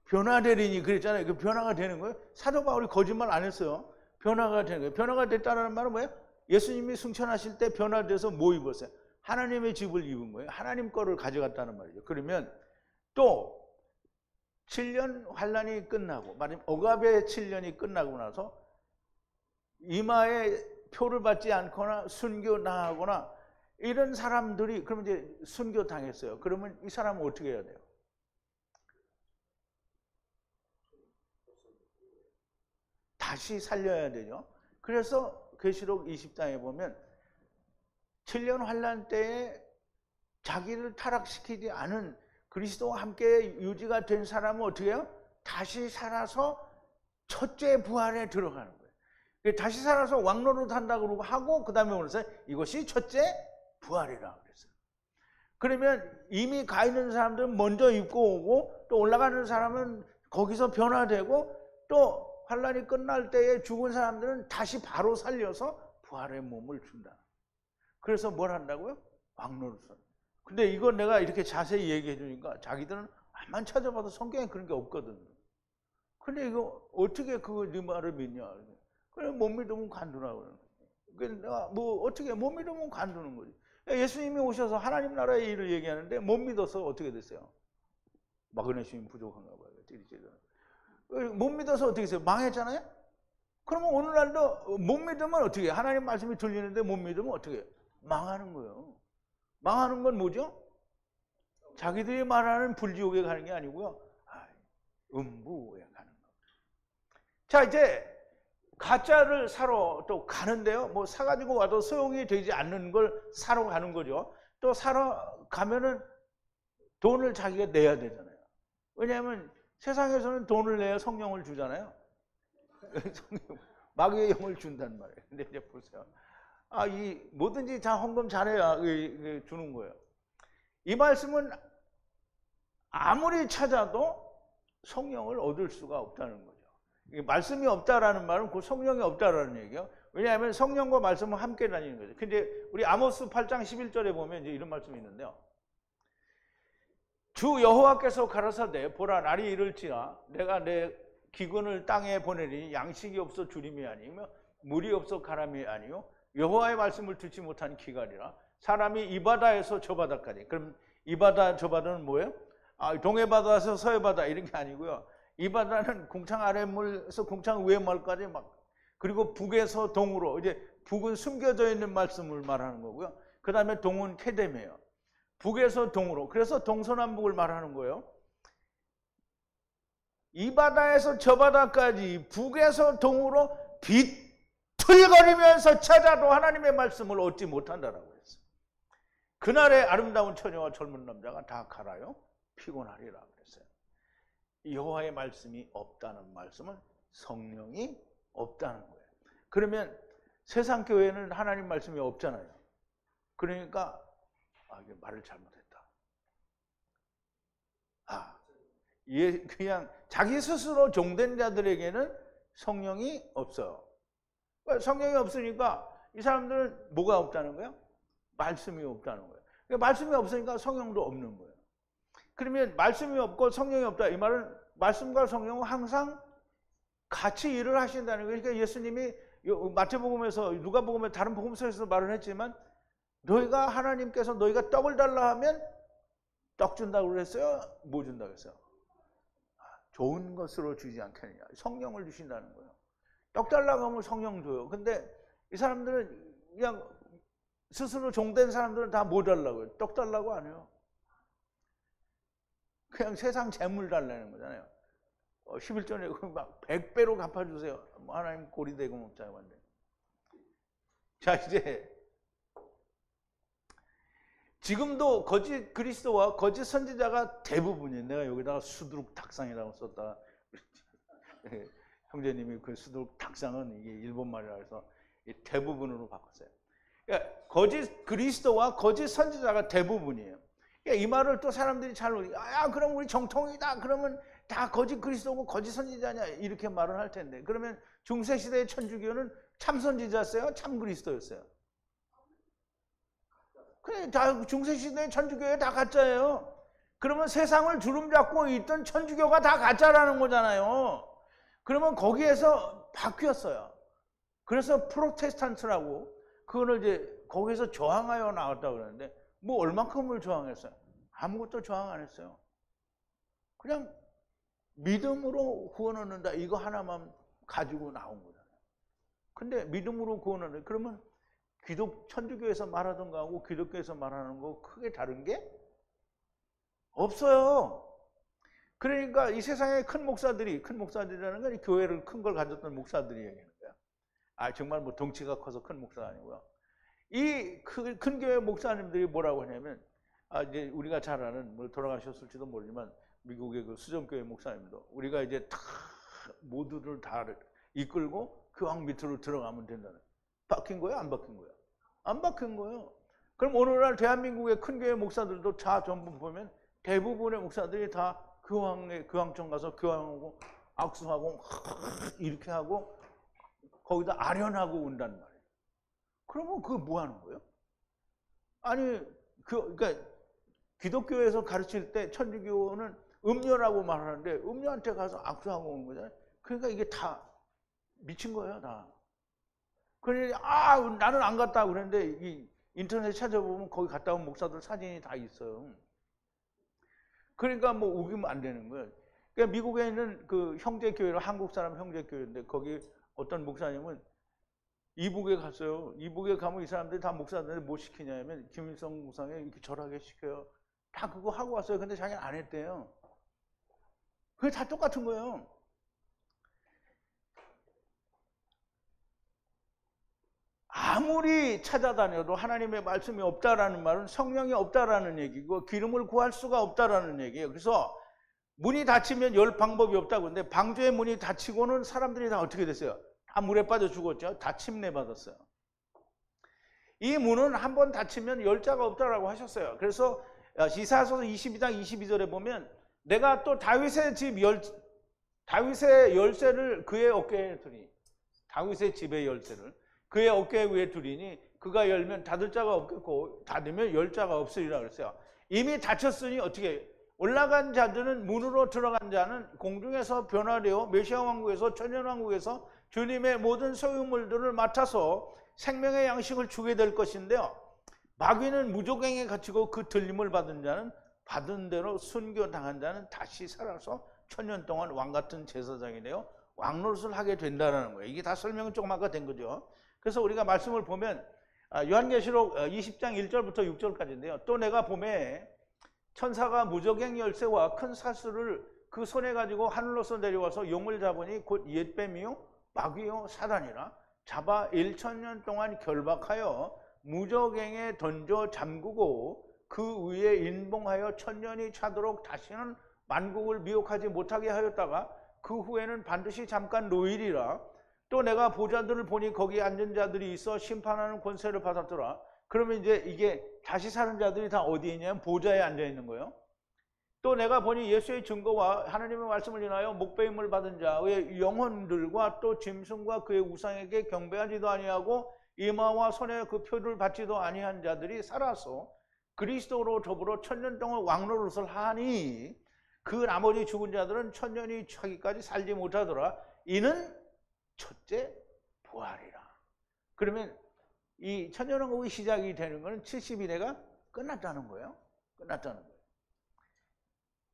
변화되리니 그랬잖아요. 그 변화가 되는 거예요. 사도 바울이 거짓말 안 했어요. 변화가 되는 거예요. 변화가 됐다는 말은 뭐예요? 예수님이 승천하실 때 변화돼서 뭐 입었어요? 하나님의 집을 입은 거예요. 하나님 거를 가져갔다는 말이죠. 그러면 또 7년 환란이 끝나고 말하자면 억압의 7년이 끝나고 나서 이마에 표를 받지 않거나 순교당하거나 이런 사람들이 그러면 이제 순교당했어요. 그러면 이 사람은 어떻게 해야 돼요? 다시 살려야 되죠. 그래서 계시록 20장에 보면 7년 환란 때에 자기를 타락시키지 않은 그리스도와 함께 유지가 된 사람은 어떻게 해요? 다시 살아서 첫째 부활에 들어가는 거예요. 다시 살아서 왕노릇 한다고 그러고 하고 그 다음에 오면서 이것이 첫째 부활이라 그랬어요. 그러면 이미 가 있는 사람들은 먼저 입고 오고 또 올라가는 사람은 거기서 변화되고 또 환란이 끝날 때에 죽은 사람들은 다시 바로 살려서 부활의 몸을 준다. 그래서 뭘 한다고요? 왕노릇을. 근데 이건 내가 이렇게 자세히 얘기해 주니까 자기들은 암만 찾아봐도 성경에 그런 게 없거든요. 근데 이거 어떻게 네 말을 믿냐? 그래 못 믿으면 관두라 그러는 거지. 그래서 내가 뭐 어떻게 못 믿으면 관두는 거지. 예수님이 오셔서 하나님 나라의 일을 얘기하는데 못 믿어서 어떻게 됐어요? 마그네슘이 부족한가 봐요. 못 믿어서 어떻게 됐어요? 망했잖아요? 그러면 오늘날도 못 믿으면 어떻게 해요? 하나님 말씀이 들리는데 못 믿으면 어떻게 해요? 망하는 거예요. 망하는 건 뭐죠? 자기들이 말하는 불지옥에 가는 게 아니고요. 음부에 가는 거예요. 자, 이제 가짜를 사러 또 가는데요. 뭐 사가지고 와도 소용이 되지 않는 걸 사러 가는 거죠. 또 사러 가면은 돈을 자기가 내야 되잖아요. 왜냐하면 세상에서는 돈을 내야 성령을 주잖아요. 마귀의 영을 준단 말이에요. 근데 이제 보세요. 이 뭐든지 다 헌금 잘해야 주는 거예요. 이 말씀은 아무리 찾아도 성령을 얻을 수가 없다는 거죠. 말씀이 없다라는 말은 그 성령이 없다라는 얘기예요. 왜냐하면 성령과 말씀은 함께 다니는 거죠. 근데 우리 아모스 8장 11절에 보면 이제 이런 말씀이 있는데요. 주 여호와께서 가라사대 보라 날이 이를지라 내가 내 기근을 땅에 보내리니 양식이 없어 주림이 아니며 물이 없어 가람이 아니요 여호와의 말씀을 듣지 못한 기갈이라 사람이 이 바다에서 저 바다까지. 그럼 이 바다 저 바다는 뭐예요? 동해 바다에서 서해 바다 이런 게 아니고요. 이 바다는 궁창 아랫물에서 궁창 위에물까지 막 그리고 북에서 동으로 이제 북은 숨겨져 있는 말씀을 말하는 거고요. 그 다음에 동은 케뎀이에요. 북에서 동으로. 그래서 동서남북을 말하는 거예요. 이 바다에서 저 바다까지 북에서 동으로 비틀거리면서 찾아도 하나님의 말씀을 얻지 못한다라고 했어요. 그날의 아름다운 처녀와 젊은 남자가 다 가라요. 피곤하리라 그랬어요. 여호와의 말씀이 없다는 말씀은 성령이 없다는 거예요. 그러면 세상 교회는 하나님 말씀이 없잖아요. 그러니까 이게 말을 잘못했다. 그냥 자기 스스로 종된 자들에게는 성령이 없어요. 성령이 없으니까 이 사람들은 뭐가 없다는 거예요? 말씀이 없다는 거예요. 그러니까 말씀이 없으니까 성령도 없는 거예요. 그러면 말씀이 없고 성령이 없다. 이 말은 말씀과 성령은 항상 같이 일을 하신다는 거예요. 그러니까 예수님이 마태복음에서 누가복음에 다른 복음서에서 말을 했지만 너희가 하나님께서 너희가 떡을 달라 하면 떡 준다고 그랬어요? 뭐 준다고 했어요? 좋은 것으로 주지 않겠느냐. 성령을 주신다는 거예요. 떡 달라고 하면 성령 줘요. 근데 이 사람들은 그냥 스스로 종된 사람들은 다 뭐 달라고 해요? 떡 달라고 안 해요. 그냥 세상 재물 달라는 거잖아요. 11조에 막 100배로 갚아주세요. 하나님 고리 대고 먹자고 한데. 자, 이제 지금도 거짓 그리스도와 거짓 선지자가 대부분이에요. 내가 여기다가 수두룩 탁상이라고 썼다가 형제님이 그 수두룩 탁상은 이게 일본말이라 해서 대부분으로 바꿨어요. 그러니까 거짓 그리스도와 거짓 선지자가 대부분이에요. 그러니까 이 말을 또 사람들이 잘 그럼 우리 정통이다. 그러면 다 거짓 그리스도고 거짓 선지자냐 이렇게 말을 할 텐데 그러면 중세시대의 천주교는 참 선지자였어요? 참 그리스도였어요? 그래, 다 중세시대의 천주교에 다 가짜예요. 그러면 세상을 주름잡고 있던 천주교가 다 가짜라는 거잖아요. 그러면 거기에서 바뀌었어요. 그래서 프로테스탄트라고 그거를 이제 거기에서 저항하여 나왔다고 그러는데 뭐 얼만큼을 저항했어요? 아무것도 저항 안 했어요. 그냥 믿음으로 구원 얻는다 이거 하나만 가지고 나온 거잖아요. 근데 믿음으로 구원 얻는다 그러면 천주교에서 말하던 거하고 기독교에서 말하는 거 크게 다른 게 없어요. 그러니까 이 세상의 큰 목사들이라는 건 교회를 큰 걸 가졌던 목사들이 얘기하는 거야. 정말 뭐 덩치가 커서 큰 목사가 아니고요. 이 큰 교회 목사님들이 뭐라고 하냐면 이제 우리가 잘 아는 뭐 돌아가셨을지도 모르지만 미국의 그 수정교회 목사님도 우리가 이제 다 모두를 다 이끌고 교황 밑으로 들어가면 된다는. 바뀐 거예요? 안 바뀐 거예요? 안 바뀐 거예요. 그럼 오늘날 대한민국의 큰 교회 목사들도 다 전부 보면 대부분의 목사들이 다 교황청 가서 교황하고 악수하고 이렇게 하고 거기다 아련하고 온단 말이에요. 그러면 그거 뭐 하는 거예요? 아니, 그러니까 기독교에서 가르칠 때 천주교는 음녀라고 말하는데 음녀한테 가서 악수하고 오는 거잖아요. 그러니까 이게 다 미친 거예요, 다. 그러니까 나는 안 갔다 그랬는데 이 인터넷 찾아보면 거기 갔다 온 목사들 사진이 다 있어요. 그러니까 뭐 우기면 안 되는 거예요. 그러니까 미국에 있는 그 형제교회로 한국 사람 형제교회인데 거기 어떤 목사님은 이북에 갔어요. 이북에 가면 이 사람들이 다 목사들인데 뭐 시키냐면 김일성 목사님 이렇게 절하게 시켜요. 다 그거 하고 왔어요. 근데 자기는 안 했대요. 그게 다 똑같은 거예요. 아무리 찾아다녀도 하나님의 말씀이 없다라는 말은 성령이 없다라는 얘기고 기름을 구할 수가 없다라는 얘기예요. 그래서 문이 닫히면 열 방법이 없다고. 근데 방주의 문이 닫히고는 사람들이 다 어떻게 됐어요? 다 물에 빠져 죽었죠. 다 침례 받았어요. 이 문은 한번 닫히면 열 자가 없다라고 하셨어요. 그래서 이사야서 22장 22절에 보면 내가 또 다윗의 열쇠를 그의 어깨에 두니, 다윗의 집의 열쇠를 그의 어깨 위에 두리니 그가 열면 닫을 자가 없겠고 닫으면 열 자가 없으리라 그랬어요. 이미 닫혔으니 어떻게 올라간 자들은 문으로 들어간 자는 공중에서 변화되어 메시아 왕국에서 천년 왕국에서 주님의 모든 소유물들을 맡아서 생명의 양식을 주게 될 것인데요. 마귀는 무조갱에 갇히고 그 들림을 받은 자는 받은 대로 순교당한 자는 다시 살아서 천년 동안 왕같은 제사장이 되어 왕노릇을 하게 된다는 거예요. 이게 다 설명이 조금 아까 된 거죠. 그래서 우리가 말씀을 보면 요한계시록 20장 1절부터 6절까지인데요. 또 내가 봄에 천사가 무저갱 열쇠와 큰 사슬을 그 손에 가지고 하늘로서 내려와서 용을 잡으니 곧 옛뱀이요 마귀요 사단이라 잡아 1000년 동안 결박하여 무저갱에 던져 잠그고 그 위에 인봉하여 1000년이 차도록 다시는 만국을 미혹하지 못하게 하였다가 그 후에는 반드시 잠깐 노일이라. 또 내가 보좌들을 보니 거기 앉은 자들이 있어 심판하는 권세를 받았더라. 그러면 이제 이게 다시 사는 자들이 다 어디에 있냐면 보좌에 앉아 있는 거예요. 또 내가 보니 예수의 증거와 하나님의 말씀을 인하여 목배임을 받은 자의 영혼들과 또 짐승과 그의 우상에게 경배하지도 아니하고 이마와 손에 그 표를 받지도 아니한 자들이 살아서 그리스도로 더불어 천년 동안 왕노릇을 하니 그 나머지 죽은 자들은 천년이 차기까지 살지 못하더라. 이는 첫째 부활이라. 그러면 이 천년왕국이 시작이 되는 것은 70일에가 끝났다는 거예요. 끝났다는 거예요.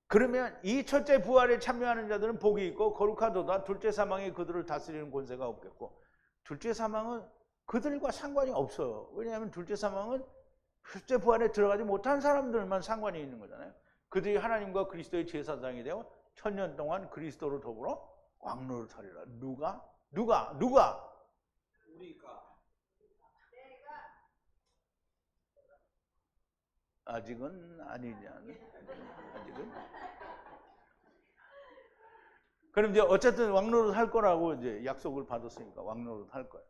그러면 이 첫째 부활에 참여하는 자들은 복이 있고 거룩하도다. 둘째 사망이 그들을 다스리는 권세가 없겠고. 둘째 사망은 그들과 상관이 없어요. 왜냐하면 둘째 사망은 첫째 부활에 들어가지 못한 사람들만 상관이 있는 거잖아요. 그들이 하나님과 그리스도의 제사장이 되어 천년 동안 그리스도로 더불어 왕노릇하리라. 누가? 우리가. 아직은 아니지 않나? 아직은. 그럼 이제 어쨌든 왕노릇 할 거라고 이제 약속을 받았으니까 왕노릇 할 거예요.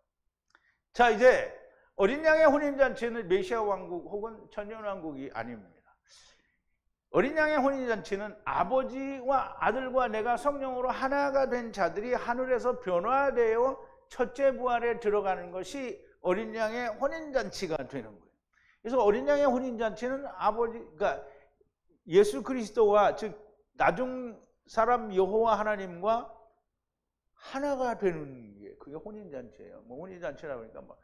자, 이제 어린 양의 혼인잔치는 메시아 왕국 혹은 천년 왕국이 아닙니다. 어린 양의 혼인잔치는 아버지와 아들과 내가 성령으로 하나가 된 자들이 하늘에서 변화되어 첫째 부활에 들어가는 것이 어린 양의 혼인잔치가 되는 거예요. 그래서 어린 양의 혼인잔치는 그러니까 예수 그리스도와 즉 나중 사람 여호와 하나님과 하나가 되는 게 그게 혼인잔치예요. 뭐 혼인잔치라고 하니까 막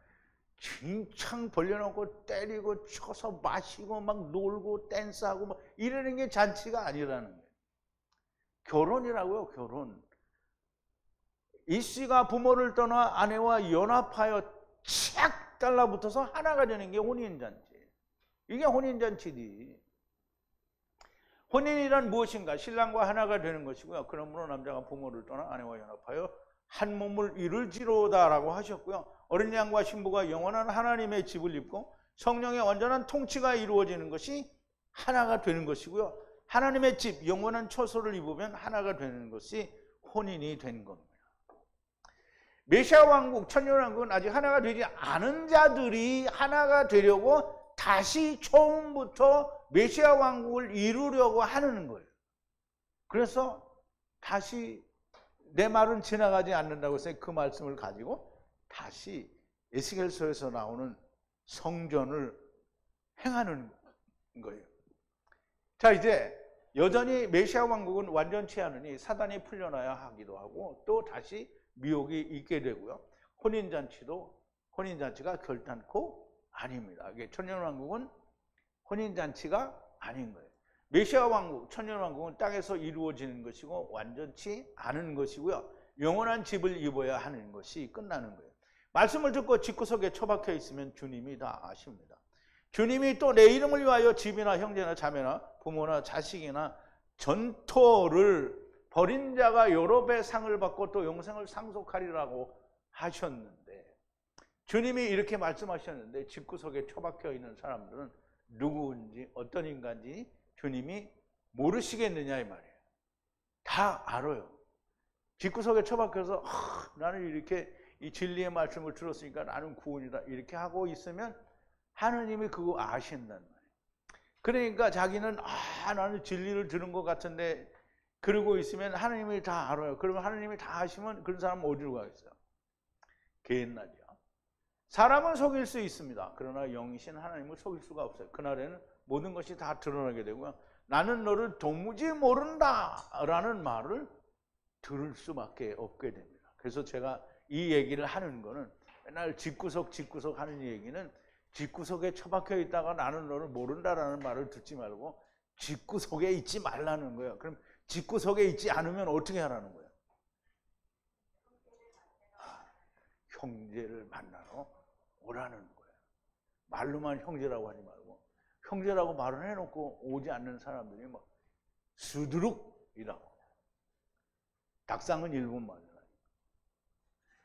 칭창 벌려놓고 때리고 쳐서 마시고 막 놀고 댄스하고 막 이러는 게 잔치가 아니라는 거예요. 결혼이라고요, 결혼. 이 씨가 부모를 떠나 아내와 연합하여 착 달라붙어서 하나가 되는 게 혼인잔치예요. 이게 혼인잔치지. 혼인이란 무엇인가? 신랑과 하나가 되는 것이고요. 그러므로 남자가 부모를 떠나 아내와 연합하여 한 몸을 이룰지로다라고 하셨고요. 어린 양과 신부가 영원한 하나님의 집을 입고 성령의 완전한 통치가 이루어지는 것이 하나가 되는 것이고요. 하나님의 집, 영원한 처소를 입으면 하나가 되는 것이 혼인이 된 겁니다. 메시아 왕국, 천년 왕국은 아직 하나가 되지 않은 자들이 하나가 되려고 다시 처음부터 메시아 왕국을 이루려고 하는 거예요. 그래서 다시 내 말은 지나가지 않는다고 해서 그 말씀을 가지고 다시 에스겔서에서 나오는 성전을 행하는 거예요. 자, 이제 여전히 메시아 왕국은 완전치 않으니 사단이 풀려나야 하기도 하고 또 다시 미혹이 있게 되고요. 혼인잔치가 결단코 아닙니다. 이게 천년왕국은 혼인잔치가 아닌 거예요. 메시아 왕국, 천년왕국은 땅에서 이루어지는 것이고 완전치 않은 것이고요. 영원한 집을 입어야 하는 것이 끝나는 거예요. 말씀을 듣고 집구석에 처박혀 있으면 주님이 다 아십니다. 주님이 또 내 이름을 위하여 집이나 형제나 자매나 부모나 자식이나 전토를 벌인 자가 여러 배 상을 받고 또 영생을 상속하리라고 하셨는데, 주님이 이렇게 말씀하셨는데 집구석에 처박혀 있는 사람들은 누구인지 어떤 인간인지 주님이 모르시겠느냐 이 말이에요. 다 알아요. 집구석에 처박혀서 나는 이렇게 이 진리의 말씀을 들었으니까 나는 구원이다 이렇게 하고 있으면 하느님이 그거 아신단 말이에요. 그러니까 자기는 나는 진리를 들은 것 같은데 그러고 있으면 하느님이 다 알아요. 그러면 하느님이 다 아시면 그런 사람은 어디로 가겠어요? 개인날이야. 사람은 속일 수 있습니다. 그러나 영이신 하나님을 속일 수가 없어요. 그날에는 모든 것이 다 드러나게 되고요. 나는 너를 도무지 모른다 라는 말을 들을 수밖에 없게 됩니다. 그래서 제가 이 얘기를 하는 거는 맨날 집구석 하는 얘기는 집구석에 처박혀 있다가 나는 너를 모른다라는 말을 듣지 말고 집구석에 있지 말라는 거예요. 그럼 집구석에 있지 않으면 어떻게 하라는 거예요? 형제를 만나러 오라는 거예요. 말로만 형제라고 하지 말고 형제라고 말을 해놓고 오지 않는 사람들이 막 수두룩이라고. 닭상은 일본 말이에요.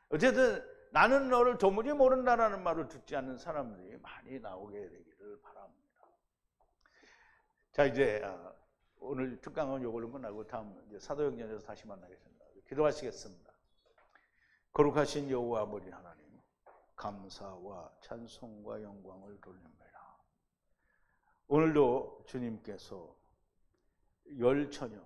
어쨌든 나는 너를 도무지 모른다라는 말을 듣지 않는 사람들이 많이 나오게 되기를 바랍니다. 자, 이제 오늘 특강은 이걸로 끝나고 다음 이제 사도행전에서 다시 만나겠습니다. 기도하시겠습니다. 거룩하신 여호와 아버지 하나님, 감사와 찬송과 영광을 돌립니다. 오늘도 주님께서 열처녀,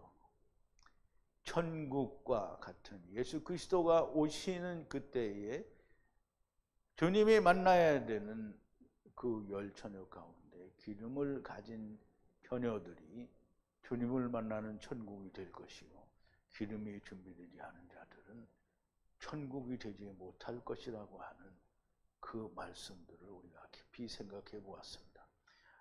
천국과 같은 예수 그리스도가 오시는 그때에 주님이 만나야 되는 그 열처녀 가운데 기름을 가진 처녀들이 주님을 만나는 천국이 될 것이고, 기름이 준비되지 않은 자들은 천국이 되지 못할 것이라고 하는 그 말씀들을 우리가 깊이 생각해 보았습니다.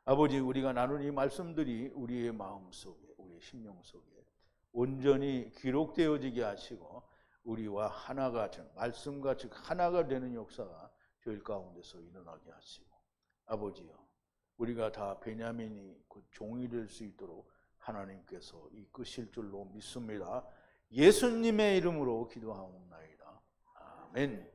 아버지, 우리가 나눈 이 말씀들이 우리의 마음속에, 우리의 심령 속에 온전히 기록되어지게 하시고 우리와 하나가 된 말씀과 즉 하나가 되는 역사가 저희 가운데서 일어나게 하시고, 아버지여, 우리가 다 베냐민이 곧 종이 될 수 있도록 하나님께서 이끄실 줄로 믿습니다. 예수님의 이름으로 기도하옵나이다. 아멘.